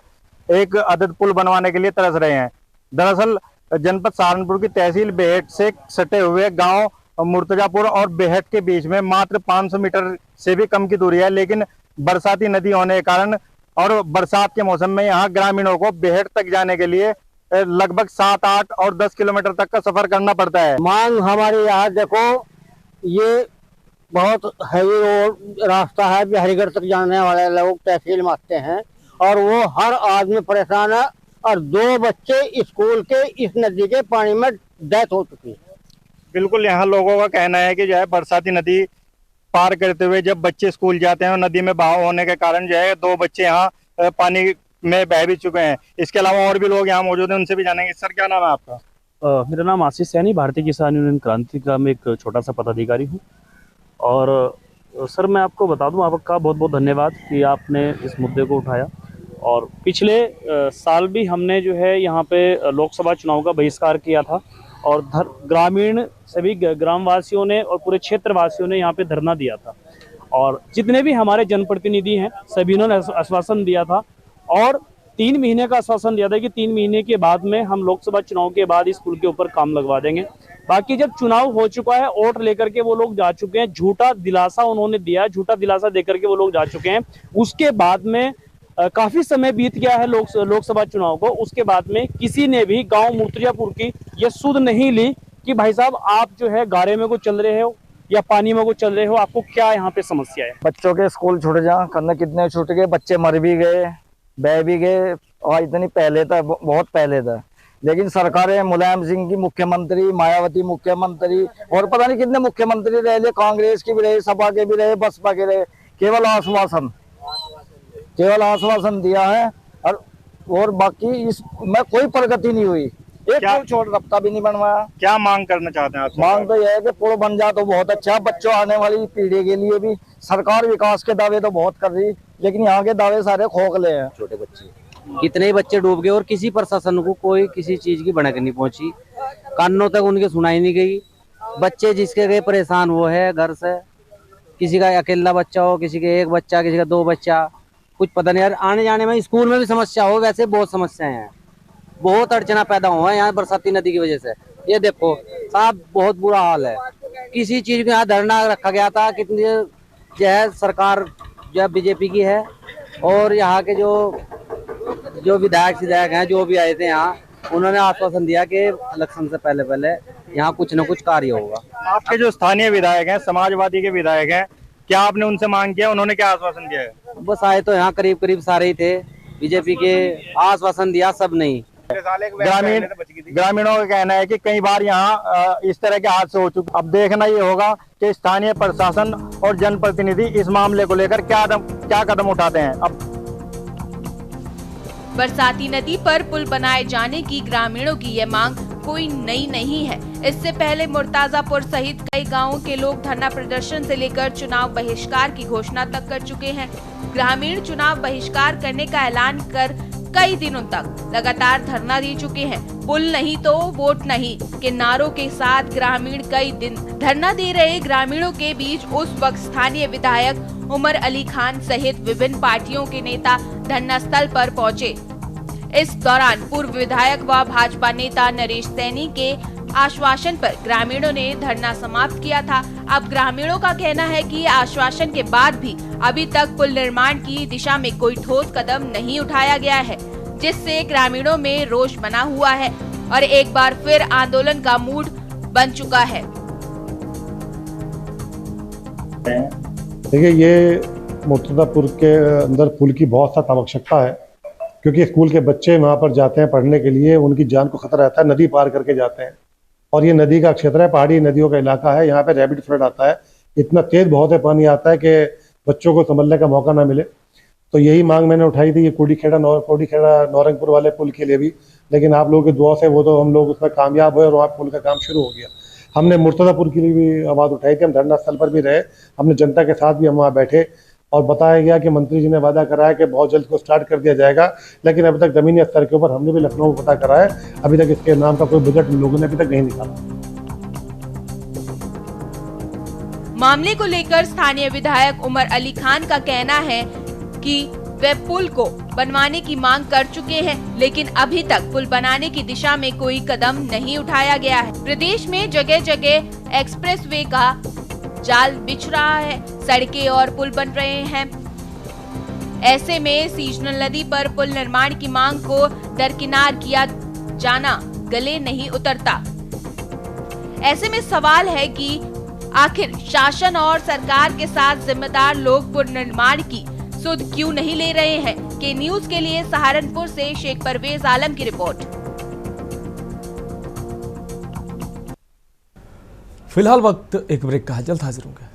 एक अदद पुल बनवाने के लिए तरस रहे हैं। दरअसल जनपद सहारनपुर की तहसील बेहट से सटे हुए गांव मुर्तजापुर और बेहट के बीच में मात्र 500 मीटर से भी कम की दूरी है, लेकिन बरसाती नदी होने के कारण और बरसात के मौसम में यहाँ ग्रामीणों को बेहट तक जाने के लिए लगभग 7, 8 और 10 किलोमीटर तक का सफर करना पड़ता है। मांग हमारे यहाँ देखो, ये बहुत हैवी रोड रास्ता है, बिहारीगढ़ तक जाने वाले लोग तहसील में आते हैं और वो हर आदमी परेशान है, और 2 बच्चे स्कूल के इस नदी के पानी में डेथ हो चुकी है। बिल्कुल, यहाँ लोगों का कहना है कि जो है बरसाती नदी पार करते हुए जब बच्चे स्कूल जाते हैं और नदी में बहाव होने के कारण जो है 2 बच्चे यहाँ पानी में बह भी चुके हैं। इसके अलावा और भी लोग यहाँ मौजूद हैं, उनसे भी जानेंगे। सर, क्या नाम है आपका? मेरा नाम आशीष सैनी, भारतीय किसान यूनियन क्रांति का मैं एक छोटा सा पदाधिकारी हूँ। और सर, मैं आपको बता दूं, आपका बहुत बहुत धन्यवाद कि आपने इस मुद्दे को उठाया। और पिछले साल भी हमने जो है यहाँ पे लोकसभा चुनाव का बहिष्कार किया था और ग्रामीण सभी ग्रामवासियों ने और पूरे क्षेत्रवासियों ने यहाँ पे धरना दिया था, और जितने भी हमारे जनप्रतिनिधि हैं सभी ने आश्वासन दिया था और 3 महीने का आश्वासन दिया था कि 3 महीने के बाद में हम लोकसभा चुनाव के बाद इस पुल के ऊपर काम लगवा देंगे। बाकी जब चुनाव हो चुका है, वोट लेकर के वो लोग जा चुके हैं, झूठा दिलासा उन्होंने दिया, झूठा दिलासा देकर के वो लोग जा चुके हैं। उसके बाद में काफी समय बीत गया है लोकसभा चुनाव को, उसके बाद में किसी ने भी गांव मुर्तजापुर की ये सुध नहीं ली कि भाई साहब आप जो है गारे में को चल रहे हो या पानी में को चल रहे हो, आपको क्या यहाँ पे समस्या है। बच्चों के स्कूल छूट जा, कन्ने कितने छूट गए, बच्चे मर भी गए, बह भी गए, और इतनी पहले था, बहुत पहले था। लेकिन सरकारें, मुलायम सिंह की मुख्यमंत्री, मायावती मुख्यमंत्री और पता नहीं कितने मुख्यमंत्री रहे, कांग्रेस के भी रहे, सपा के भी रहे, बसपा के रहे, केवल आश्वासन दिया है और बाकी इसमें कोई प्रगति नहीं हुई। एक छोड़ रफ्ता भी नहीं बनवाया। क्या मांग करना चाहते हैं आप? मांग तो यह है कि पुल बन जाए तो बहुत अच्छा, बच्चों आने वाली पीढ़ी के लिए भी। सरकार विकास के दावे तो बहुत कर रही, लेकिन यहाँ के दावे सारे खोखले हैं। छोटे बच्चे, कितने ही बच्चे डूब गए और किसी प्रशासन को कोई किसी चीज की भनक नहीं पहुंची, कानों तक उनकी सुनाई नहीं गई। बच्चे जिसके गए परेशान वो है घर से, किसी का अकेला बच्चा हो, किसी के 1 बच्चा, किसी का 2 बच्चा, कुछ पता नहीं यार। आने जाने में स्कूल में भी समस्या हो, वैसे बहुत समस्याएं हैं, बहुत अड़चना पैदा हुआ है यहाँ बरसाती नदी की वजह से। ये देखो साहब, बहुत बुरा हाल है। किसी चीज के यहाँ धरना रखा गया था, कितनी जो है सरकार जो है बीजेपी की है, और यहाँ के जो विधायक हैं जो भी आए थे यहाँ, उन्होंने आश्वासन दिया कि इलेक्शन से पहले पहले यहाँ कुछ न कुछ कार्य होगा। आपके जो स्थानीय विधायक हैं, समाजवादी के विधायक हैं, क्या आपने उनसे मांग किया? उन्होंने क्या आश्वासन दिया है? बस आए तो यहाँ करीब करीब सारे ही थे, बीजेपी के आश्वासन दिया सब नहीं। ग्रामीणों का कहना है कि कई बार यहाँ इस तरह के हादसे हो चुके। अब देखना ये होगा कि स्थानीय प्रशासन और जनप्रतिनिधि इस मामले को लेकर क्या कदम उठाते हैं। अब बरसाती नदी पर पुल बनाए जाने की ग्रामीणों की यह मांग कोई नई नहीं है। इससे पहले मुर्ताजापुर सहित कई गांवों के लोग धरना प्रदर्शन से लेकर चुनाव बहिष्कार की घोषणा तक कर चुके हैं। ग्रामीण चुनाव बहिष्कार करने का ऐलान कर कई दिनों तक लगातार धरना दे चुके हैं। पुल नहीं तो वोट नहीं के नारों के साथ ग्रामीण कई दिन धरना दे रहे ग्रामीणों के बीच उस वक्त स्थानीय विधायक उमर अली खान सहित विभिन्न पार्टियों के नेता धरना स्थल पर पहुंचे। इस दौरान पूर्व विधायक व भाजपा नेता नरेश सैनी के आश्वासन पर ग्रामीणों ने धरना समाप्त किया था। अब ग्रामीणों का कहना है कि आश्वासन के बाद भी अभी तक पुल निर्माण की दिशा में कोई ठोस कदम नहीं उठाया गया है, जिससे ग्रामीणों में रोष बना हुआ है और एक बार फिर आंदोलन का मूड बन चुका है। देखिए, ये मुर्तजापुर के अंदर पुल की बहुत सख्त आवश्यकता है, क्योंकि स्कूल के बच्चे वहाँ पर जाते हैं पढ़ने के लिए, उनकी जान को खतरा रहता है, नदी पार करके जाते हैं और ये नदी का क्षेत्र है, पहाड़ी नदियों का इलाका है। यहाँ पे रैपिड फ्लड आता है, इतना तेज बहुत है पानी आता है कि बच्चों को संभलने का मौका ना मिले। तो यही मांग मैंने उठाई थी, ये कोडीखेड़ा नौरंगपुर वाले पुल के लिए भी, लेकिन आप लोगों की दुआ से वो तो हम लोग उसमें कामयाब हुए और वहाँ पुल का काम शुरू हो गया। हमने मुर्तजापुर के लिए भी आवाज़ उठाई थी, हम धरना स्थल पर भी रहे, हमने जनता के साथ भी हम वहाँ बैठे और बताया गया कि मंत्री जी ने वादा करा है कि बहुत जल्द को स्टार्ट कर दिया जाएगा, लेकिन अभी तक जमीनी स्तर के ऊपर हमने भी लखनऊ को पता करा है, अभी तक इसके नाम का कोई बजट लोगों ने अभी तक नहीं निकाला। मामले को लेकर स्थानीय विधायक उमर अली खान का कहना है कि वे पुल को बनवाने की मांग कर चुके हैं, लेकिन अभी तक पुल बनाने की दिशा में कोई कदम नहीं उठाया गया है। प्रदेश में जगह जगह एक्सप्रेसवे का जाल बिछ रहा है, सड़कें और पुल बन रहे हैं। ऐसे में सीजनल नदी पर पुल निर्माण की मांग को दरकिनार किया जाना गले नहीं उतरता। ऐसे में सवाल है कि आखिर शासन और सरकार के साथ जिम्मेदार लोग पुल निर्माण की सुध क्यों नहीं ले रहे हैं। के न्यूज के लिए सहारनपुर से शेख परवेज आलम की रिपोर्ट। फिलहाल वक्त एक ब्रेक का है, जल्द हाजिर होंगे।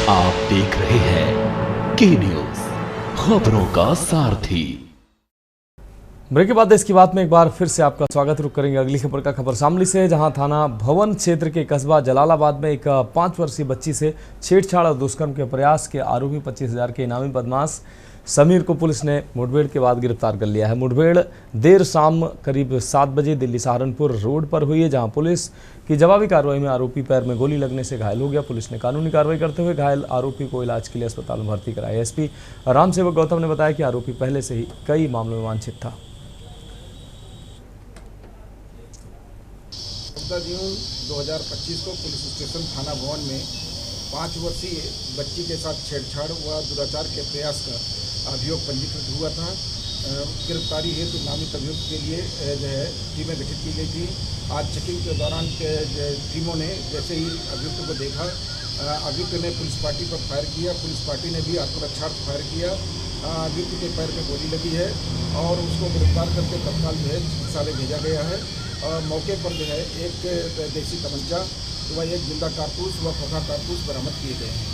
आप देख रहे हैं के न्यूज, खबरों का सारथी। ब्रेक के बाद देश की बात में एक बार फिर से आपका स्वागत। रुक करेंगे अगली खबर का। खबर शामली से, जहां थाना भवन क्षेत्र के कस्बा जलालाबाद में एक 5 वर्षीय बच्ची से छेड़छाड़ और दुष्कर्म के प्रयास के आरोपी 25,000 के इनामी बदमाश समीर को पुलिस ने मुठभेड़ के बाद गिरफ्तार कर लिया है। मुठभेड़ देर शाम करीब 7 बजे दिल्ली सहारनपुर रोड पर हुई है, जहां पुलिस की जवाबी कार्रवाई में आरोपी पैर में गोली लगने से घायल हो गया। पुलिस ने कानूनी कार्रवाई करते हुए घायल आरोपी को इलाज के लिए अस्पताल में भर्ती कराया। एसपी रामसेवक गौतम ने बताया कि आरोपी पहले से ही कई मामलों में वांछित था। 14 जून 2025 को पुलिस स्टेशन थाना भवन में 5 वर्षीय बच्ची के साथ छेड़छाड़ व दुराचार के प्रयास का अभियोग पंजीकृत हुआ था। गिरफ्तारी हेतु नामित अभियुक्त के लिए जो है टीमें गठित की गई थी। आज चेकिंग के दौरान टीमों ने जैसे ही अभियुक्त को देखा, अभियुक्त ने पुलिस पार्टी पर फायर किया। पुलिस पार्टी ने भी आत्मरक्षार्थ फायर किया। अभियुक्त के पैर में गोली लगी है और उसको गिरफ्तार करके तत्काल जो है चिकित्सालय भेजा गया है। और मौके पर जो है एक देसी तमंचा व एक जिंदा कारतूस व खोखा कारतूस बरामद किए गए हैं।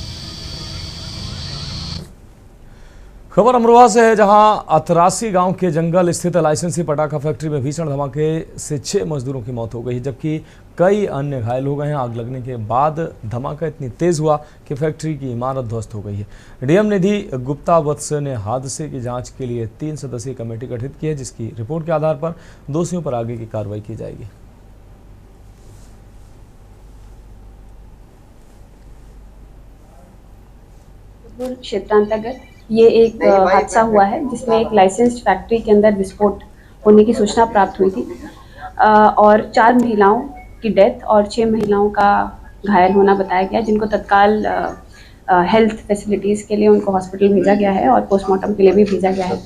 खबर अमरोहा से है, जहां अतरासी गांव के जंगल स्थित लाइसेंसी पटाखा फैक्ट्री में भीषण धमाके से 6 मजदूरों की मौत हो गई, जबकि कई अन्य घायल हो गए हैं। आग लगने के बाद धमाका इतनी तेज हुआ कि फैक्ट्री की इमारत ध्वस्त हो गई है। डीएम निधि गुप्ता वत्स ने हादसे की जांच के लिए 3 सदस्यीय कमेटी गठित की है, जिसकी रिपोर्ट के आधार पर दोषियों पर आगे की कार्रवाई की जाएगी। क्षेत्रांतर्गत ये एक हादसा हुआ है, जिसमें एक लाइसेंस्ड फैक्ट्री के अंदर विस्फोट होने की सूचना प्राप्त हुई थी और 4 महिलाओं की डेथ और 6 महिलाओं का घायल होना बताया गया, जिनको तत्काल हेल्थ फैसिलिटीज़ के लिए उनको हॉस्पिटल भेजा गया है और पोस्टमार्टम के लिए भी भेजा गया है।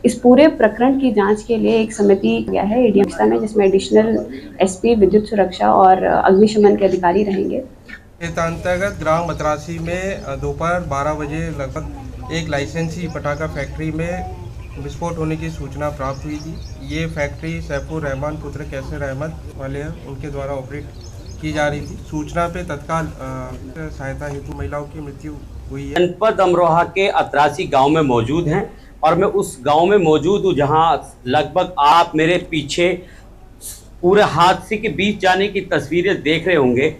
इस पूरे प्रकरण की जांच के लिए एक समिति गया है एडीएम में, जिसमें एडिशनल एसपी विद्युत सुरक्षा और अग्निशमन के अधिकारी रहेंगे। अंतर्गत ग्राम मतरासी में दोपहर 12 बजे लगभग एक लाइसेंसी पटाखा फैक्ट्री में विस्फोट होने की सूचना प्राप्त हुई थी। ये फैक्ट्री सैफुर रहमान पुत्र कैसर अहमद वाले हैं, उनके द्वारा ऑपरेट की जा रही थी। सूचना पे तत्काल सहायता हेतु महिलाओं की मृत्यु हुई है। जनपद अमरोहा के अतरासी गांव में मौजूद हैं और मैं उस गांव में मौजूद हूं जहां लगभग आप मेरे पीछे पूरे हादसे के बीच जाने की तस्वीरें देख रहे होंगे।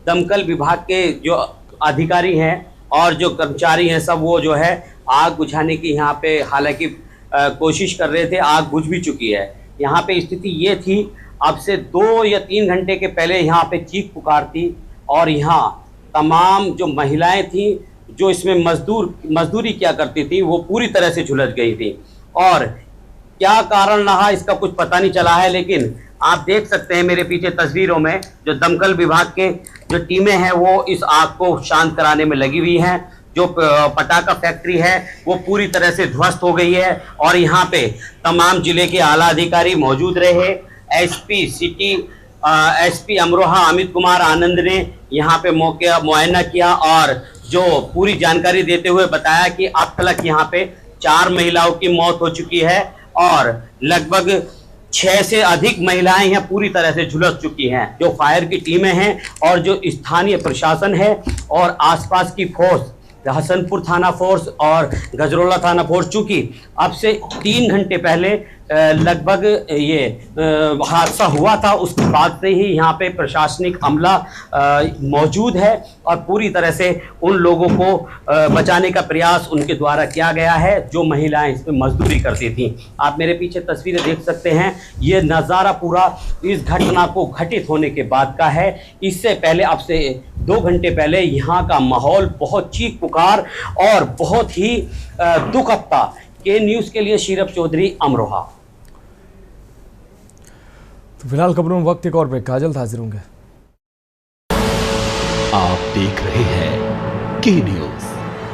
दमकल विभाग के जो अधिकारी हैं और जो कर्मचारी हैं सब वो जो है आग बुझाने की यहाँ पे हालांकि कोशिश कर रहे थे। आग बुझ भी चुकी है। यहाँ पे स्थिति ये थी, अब से 2 या 3 घंटे के पहले यहाँ पे चीख पुकार थी और यहाँ तमाम जो महिलाएं थी जो इसमें मजदूरी किया करती थी वो पूरी तरह से झुलस गई थी और क्या कारण रहा इसका कुछ पता नहीं चला है। लेकिन आप देख सकते हैं मेरे पीछे तस्वीरों में जो दमकल विभाग के जो टीमें हैं वो इस आग को शांत कराने में लगी हुई हैं। जो पटाखा फैक्ट्री है वो पूरी तरह से ध्वस्त हो गई है और यहाँ पे तमाम जिले के आला अधिकारी मौजूद रहे। एसपी अमरोहा अमित कुमार आनंद ने यहाँ पे मौके मुआयना किया और जो पूरी जानकारी देते हुए बताया कि अब तक यहाँ पे 4 महिलाओं की मौत हो चुकी है और लगभग 6 से अधिक महिलाएं यहाँ पूरी तरह से झुलस चुकी हैं। जो फायर की टीमें हैं और जो स्थानीय प्रशासन है और आसपास की फोर्स, हसनपुर थाना फोर्स और गजरोला थाना फोर्स, चूंकि अब से 3 घंटे पहले लगभग ये हादसा हुआ था उसके बाद से ही यहाँ पे प्रशासनिक अमला मौजूद है और पूरी तरह से उन लोगों को बचाने का प्रयास उनके द्वारा किया गया है जो महिलाएं इसमें मजदूरी करती थी। आप मेरे पीछे तस्वीरें देख सकते हैं। ये नज़ारा पूरा इस घटना को घटित होने के बाद का है। इससे पहले अब से 2 घंटे पहले यहाँ का माहौल बहुत चीख पुकार और बहुत ही दुखद था। के न्यूज़ के लिए शीरफ चौधरी, अमरोहा। तो फिलहाल खबरों में वक्त एक और ब्रेक का, जल्द हाजिर होंगे। आप देख रहे हैं के न्यूज़,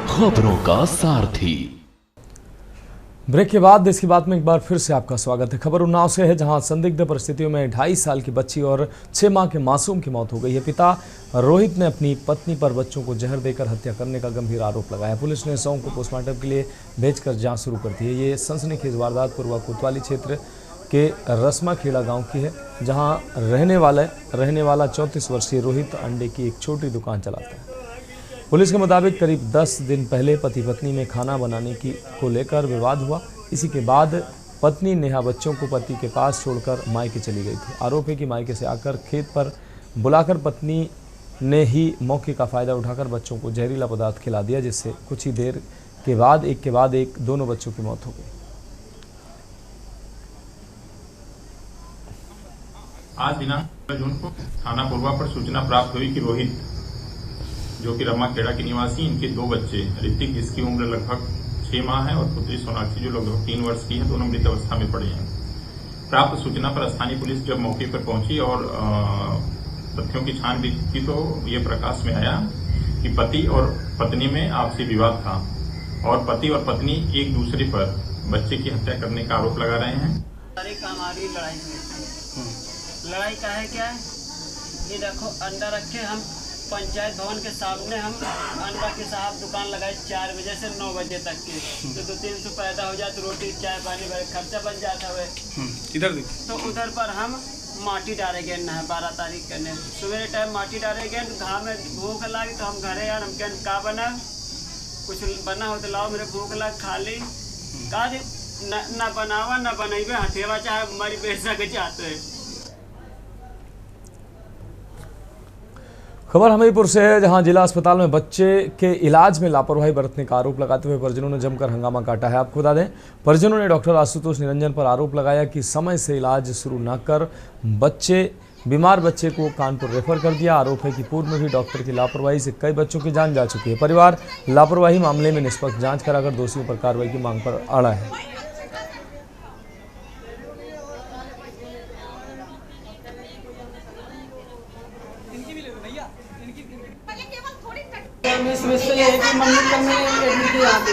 खबरों का सारथी। ब्रेक के बाद देश की बात में एक बार फिर से आपका स्वागत है। खबर उन्नाव से है जहां संदिग्ध परिस्थितियों में 2.5 साल की बच्ची और 6 माह के मासूम की मौत हो गई है। पिता रोहित ने अपनी पत्नी पर बच्चों को जहर देकर हत्या करने का गंभीर आरोप लगाया। पुलिस ने शव को पोस्टमार्टम के लिए भेजकर जांच शुरू कर दी है। ये सनसनीखेज वारदात पूर्वा कोतवाली क्षेत्र के रस्मा खेड़ा गाँव की है, जहाँ रहने वाला 34 वर्षीय रोहित अंडे की एक छोटी दुकान चलाता है। पुलिस के मुताबिक करीब 10 दिन पहले पति पत्नी में खाना बनाने को लेकर विवाद हुआ। इसी के बाद पत्नी नेहा बच्चों को पति के पास छोड़कर मायके चली गई थी। आरोप है कि मायके से आकर खेत पर बुलाकर पत्नी ने ही मौके का फ़ायदा उठाकर बच्चों को जहरीला पदार्थ खिला दिया, जिससे कुछ ही देर के बाद एक दोनों बच्चों की मौत हो गई। आज दिनांक जून को थाना पूर्वा पर सूचना प्राप्त हुई कि रोहित जो कि रमा खेड़ा के निवासी, इनके 2 बच्चे, ऋतिक जिसकी उम्र लगभग 6 माह है और पुत्री सोनाक्षी जो लगभग 3 वर्ष की है, दोनों मृत अवस्था में पड़े हैं। प्राप्त सूचना पर स्थानीय पुलिस जब मौके पर पहुंची और तथ्यों की छानबीन की तो ये प्रकाश में आया कि पति और पत्नी में आपसी विवाद था और पति और पत्नी एक दूसरे पर बच्चे की हत्या करने का आरोप लगा रहे हैं। हमारी लड़ाई का है क्या है, ये देखो अंडा रखे हम पंचायत भवन के सामने हम अंडा के साहब दुकान लगाए 4 बजे से 9 बजे तक के, तो 2-300 पैदा हो जाए तो रोटी चाय पानी खर्चा बन जाता है। इधर तो उधर पर हम माटी डाले गए न 12 तारीख करने सुबह टाइम माटी डाले गए, घाम में भूख लगी तो हम घरे यार हम क्या बना कुछ बना हो तो लाओ, मेरे भूख लग खा ली का न बनावा न बनेबे हथेवा चाहे हमारी पैसा के चाहते है। खबर हमीरपुर से है जहां जिला अस्पताल में बच्चे के इलाज में लापरवाही बरतने का आरोप लगाते हुए परिजनों ने जमकर हंगामा काटा है। आपको बता दें, परिजनों ने डॉक्टर आशुतोष निरंजन पर आरोप लगाया कि समय से इलाज शुरू न कर बीमार बच्चे को कानपुर रेफर कर दिया। आरोप है कि पूर्व में भी डॉक्टर की लापरवाही से कई बच्चों की जान जा चुकी है। परिवार लापरवाही मामले में निष्पक्ष जाँच कराकर दोषियों पर कार्रवाई की मांग पर अड़ा है। समस्या ये है कि मम्मी कल में एडमिट किया यहाँ पे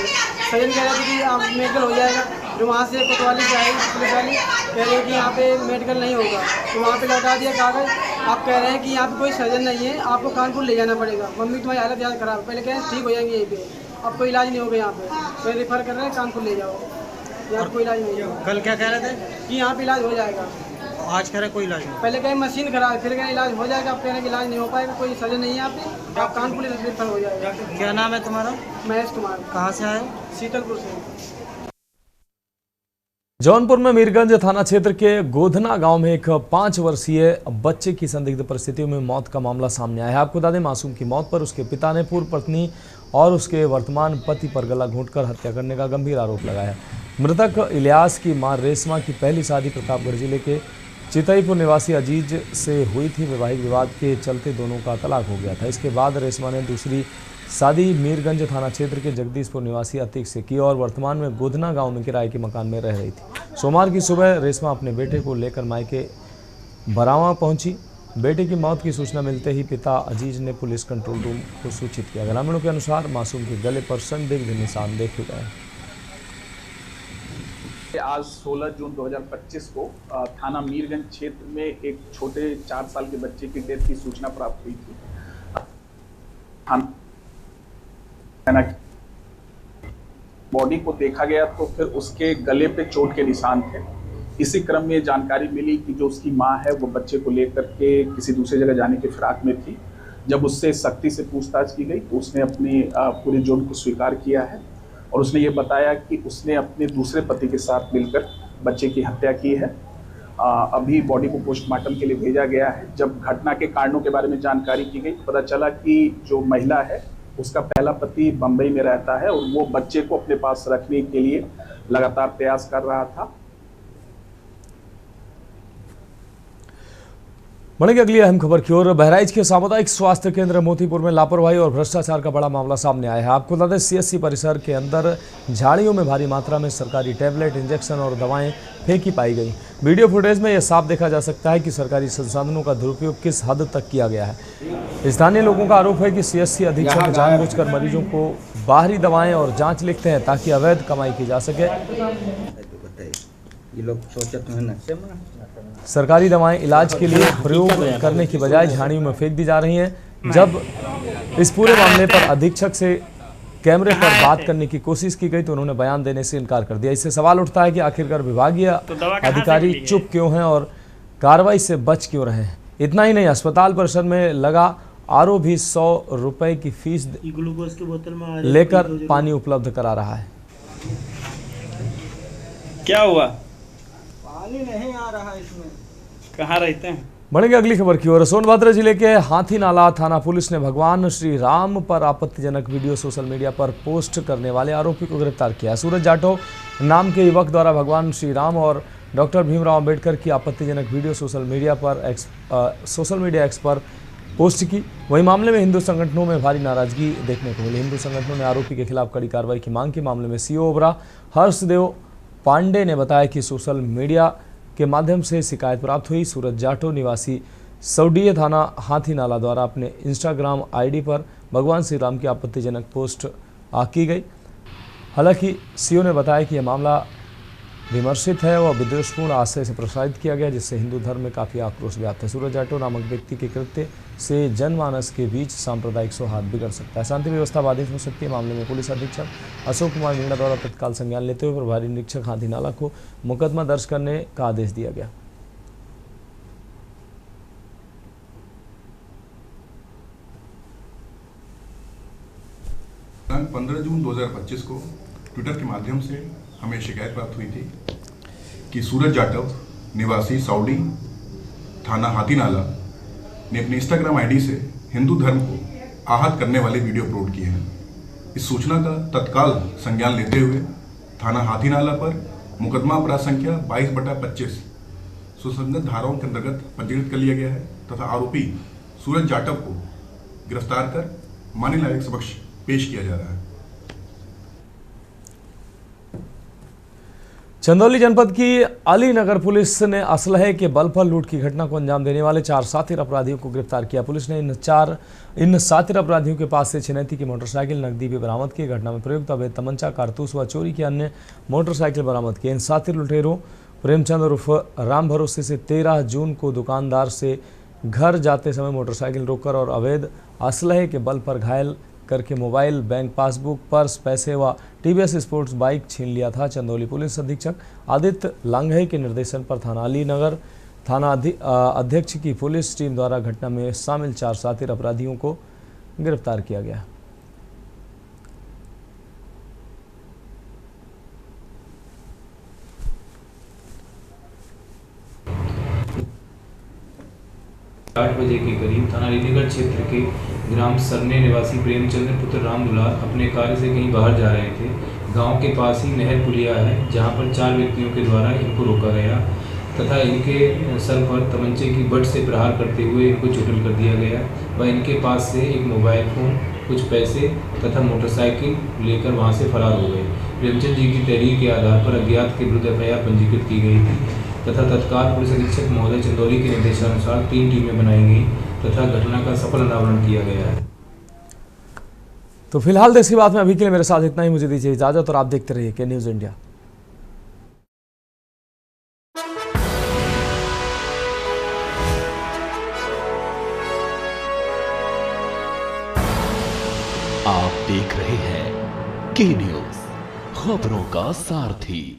सजन कह रहा था कि आप मेडिकल हो जाएगा, फिर वहाँ से कोतवाली से आई पुलिस वाली, कह रही है कि यहाँ पे मेडिकल नहीं होगा, तो वहाँ पे लौटा दिया कागज़। आप कह रहे हैं कि यहाँ पे कोई सर्जन नहीं है, आपको कानपुर ले जाना पड़ेगा, मम्मी तुम्हारी हालत ज़्यादा खराब। पहले कह रहे हैं ठीक हो जाएंगे यहीं पे, अब कोई इलाज नहीं होगा यहाँ पे, फिर रेफर कर रहे हैं कानपुर ले जाओ, यहाँ कोई इलाज नहीं होगा। कल क्या कह रहे थे कि यहाँ पे इलाज हो जाएगा, आज कह रहे कोई इलाज नहीं। पहले कहें मशीन खराब, फिर कहें इलाज हो जाएगा, अब कह रहे हैं कि इलाज नहीं हो पाएगा, कोई सर्जन नहीं है यहाँ पे, आप कानपुर रेफर हो जाएगा। क्या नाम है तुम्हारा? महेश कुमार। कहाँ से आए? शीतलपुर से। जौनपुर में मीरगंज थाना क्षेत्र के गोधना गांव में एक 5 वर्षीय बच्चे की संदिग्ध परिस्थितियों में मौत का मामला सामने आया है। आपको बता दें, मासूम की मौत पर उसके पिता ने पूर्व पत्नी और उसके वर्तमान पति पर गला घोंटकर हत्या करने का गंभीर आरोप लगाया है। मृतक इलियास की मां रेशमा की पहली शादी प्रतापगढ़ जिले के चितईपुर निवासी अजीज से हुई थी। वैवाहिक विवाद के चलते दोनों का तलाक हो गया था। इसके बाद रेशमा ने दूसरी शादी मीरगंज थाना क्षेत्र के जगदीशपुर निवासी अतीक से की और वर्तमान में गोधना गांव में किराए के मकान में रह रही थी। सोमवार की सुबह रेशमा अपने बेटे को लेकर मायके बरावा पहुंची। बेटे की मौत की सूचना मिलते ही पिता अजीज ने पुलिस कंट्रोल रूम को सूचित किया। ग्रामीणों के अनुसार मासूम के गले पर संदिग्ध निशान देखे गए। आज 16 जून 2025 को थाना मीरगंज क्षेत्र में एक छोटे 4 साल के बच्चे की डेथ की सूचना प्राप्त हुई थी। बॉडी को देखा गया तो फिर उसके गले पे चोट के निशान थे। इसी क्रम में जानकारी मिली कि जो उसकी मां है वो बच्चे को लेकर के किसी दूसरी जगह जाने के फिराक में थी। जब उससे सख्ती से पूछताछ की गई तो उसने अपनी पूरे जुर्म को स्वीकार किया है और उसने ये बताया कि उसने अपने दूसरे पति के साथ मिलकर बच्चे की हत्या की है। अभी बॉडी को पोस्टमार्टम के लिए भेजा गया है। जब घटना के कारणों के बारे में जानकारी की गई तो पता चला कि जो महिला है उसका पहला पति बंबई में रहता है और वो बच्चे को अपने पास रखने के लिए लगातार प्रयास कर रहा था। बढ़ेंगे अगली अहम खबर की ओर। बहराइच के सामुदायिक स्वास्थ्य केंद्र मोतीपुर में लापरवाही और भ्रष्टाचार का बड़ा मामला सामने आया है। आपको बता दें, सीएससी परिसर के अंदर झाड़ियों में भारी मात्रा में सरकारी टैबलेट, इंजेक्शन और दवाएं फेंकी पाई गई। वीडियो फुटेज में यह साफ देखा जा सकता है कि सरकारी संसाधनों का दुरुपयोग किस हद तक किया गया है। स्थानीय लोगों का आरोप है कि सीएससी अधीक्षक जानबूझकर मरीजों को बाहरी दवाएं और जाँच लिखते हैं ताकि अवैध कमाई की जा सके। ये लोग सोचते हैं ना, सरकारी दवाएं इलाज के लिए प्रयोग करने की बजाय झाड़ियों में फेंक दी जा रही हैं। जब इस पूरे मामले पर अधीक्षक से कैमरे पर बात करने की कोशिश की गई तो उन्होंने बयान देने से इनकार कर दिया। इससे सवाल उठता है कि आखिरकार विभागीय अधिकारी चुप क्यों हैं और कार्रवाई से बच क्यों रहे हैं। इतना ही नहीं, अस्पताल परिसर में लगा आरओ भी 100 रुपए की फीस ग्लूकोज की बोतल में लेकर पानी उपलब्ध करा रहा है। क्या हुआ? पानी नहीं आ रहा इसमें। कहाँ रहते हैं? बढ़ेंगे अगली खबर की ओर। सोनभद्र जिले के हाथी नाला थाना पुलिस ने भगवान श्री राम पर आपत्तिजनक वीडियो सोशल मीडिया पर पोस्ट करने वाले आरोपी को गिरफ्तार किया। सूरज जाटव नाम के युवक द्वारा भगवान श्री राम और डॉक्टर भीमराव अंबेडकर की आपत्तिजनक वीडियो सोशल मीडिया एक्स पर पोस्ट की। वही मामले में हिंदू संगठनों में भारी नाराजगी देखने को मिली। हिंदू संगठनों ने आरोपी के खिलाफ कड़ी कार्रवाई की मांग की। मामले में सीओ ओबरा हर्षदेव पांडे ने बताया कि सोशल मीडिया के माध्यम से शिकायत प्राप्त हुई। सूरज जाटव निवासी सौडीय थाना हाथी नाला द्वारा अपने इंस्टाग्राम आईडी पर भगवान श्री राम की आपत्तिजनक पोस्ट की गई। हालांकि सीओ ने बताया कि यह मामला विमर्शित है और विद्वेषपूर्ण आशय से प्रसारित किया गया, जिससे हिंदू धर्म में काफ़ी आक्रोश व्याप्त है। सूरज जाटव नामक व्यक्ति के कृत्य से जनमानस के बीच सांप्रदायिक सौहार्द बिगड़ सकता है, शांति व्यवस्था बाधित हो सकती है। मामले में पुलिस अधीक्षक अशोक कुमार मीणा द्वारा तत्काल संज्ञान लेते हुए प्रभारी निरीक्षक हाथी नाला को मुकदमा दर्ज करने का आदेश दिया गया। दिनांक 15 जून 2025 को ट्विटर के माध्यम से हमें शिकायत प्राप्त हुई थी कि सूरज जाटव निवासी सौडी थाना हाथी नाला ने अपने इंस्टाग्राम आईडी से हिंदू धर्म को आहत करने वाले वीडियो अपलोड किए हैं। इस सूचना का तत्काल संज्ञान लेते हुए थाना हाथी नाला पर मुकदमा अपराध संख्या 22/25 सुसंगत धाराओं के अंतर्गत पंजीकृत कर लिया गया है तथा आरोपी सूरज जाटव को गिरफ्तार कर माननीय न्यायालय के समक्ष पेश किया जा रहा है। चंदौली जनपद की अलीनगर पुलिस ने असलहे के बल पर लूट की घटना को अंजाम देने वाले 4 सातिर अपराधियों को गिरफ्तार किया। पुलिस ने इन सातिर अपराधियों के पास से छिनैती की मोटरसाइकिल, नकदी भी बरामद की। घटना में प्रयुक्त अवैध तमंचा, कारतूस व चोरी की अन्य मोटरसाइकिल बरामद की। इन सातिर लुटेरों प्रेमचंद उर्फ राम भरोसे से 13 जून को दुकानदार से घर जाते समय मोटरसाइकिल रोककर और अवैध असलहे के बल पर घायल करके मोबाइल, बैंक पासबुक, पर्स, पैसे व टीवीएस स्पोर्ट्स बाइक छीन लिया था। चंदौली पुलिस अधीक्षक आदित्य लांघे के निर्देशन पर थाना अलीनगर थाना अध्यक्ष की पुलिस टीम द्वारा घटना में शामिल 4 सातिर अपराधियों को गिरफ्तार किया गया। आठ बजे के करीब थाना अलीनगर क्षेत्र के ग्राम सरने निवासी प्रेमचंद्र पुत्र राम दुलार अपने कार्य से कहीं बाहर जा रहे थे। गांव के पास ही नहर पुलिया है, जहां पर 4 व्यक्तियों के द्वारा इनको रोका गया तथा इनके सर पर तमंचे की बट से प्रहार करते हुए इनको चोटिल कर दिया गया व इनके पास से एक मोबाइल फ़ोन, कुछ पैसे तथा मोटरसाइकिल लेकर वहां से फरार हो गए। प्रेमचंद जी की तहरीर के आधार पर अज्ञात के विरुद्ध एफआईआर पंजीकृत की गई थी तथा तत्काल पुलिस अधीक्षक महोदय चंदौली के निर्देशानुसार 3 टीमें बनाई गई तथा घटना का सफल अनावरण किया गया है। तो फिलहाल देश की बात में अभी के लिए मेरे साथ इतना ही। मुझे दीजिए इजाजत और आप देखते रहिए के न्यूज़ इंडिया। आप देख रहे हैं के न्यूज़, खबरों का सारथी।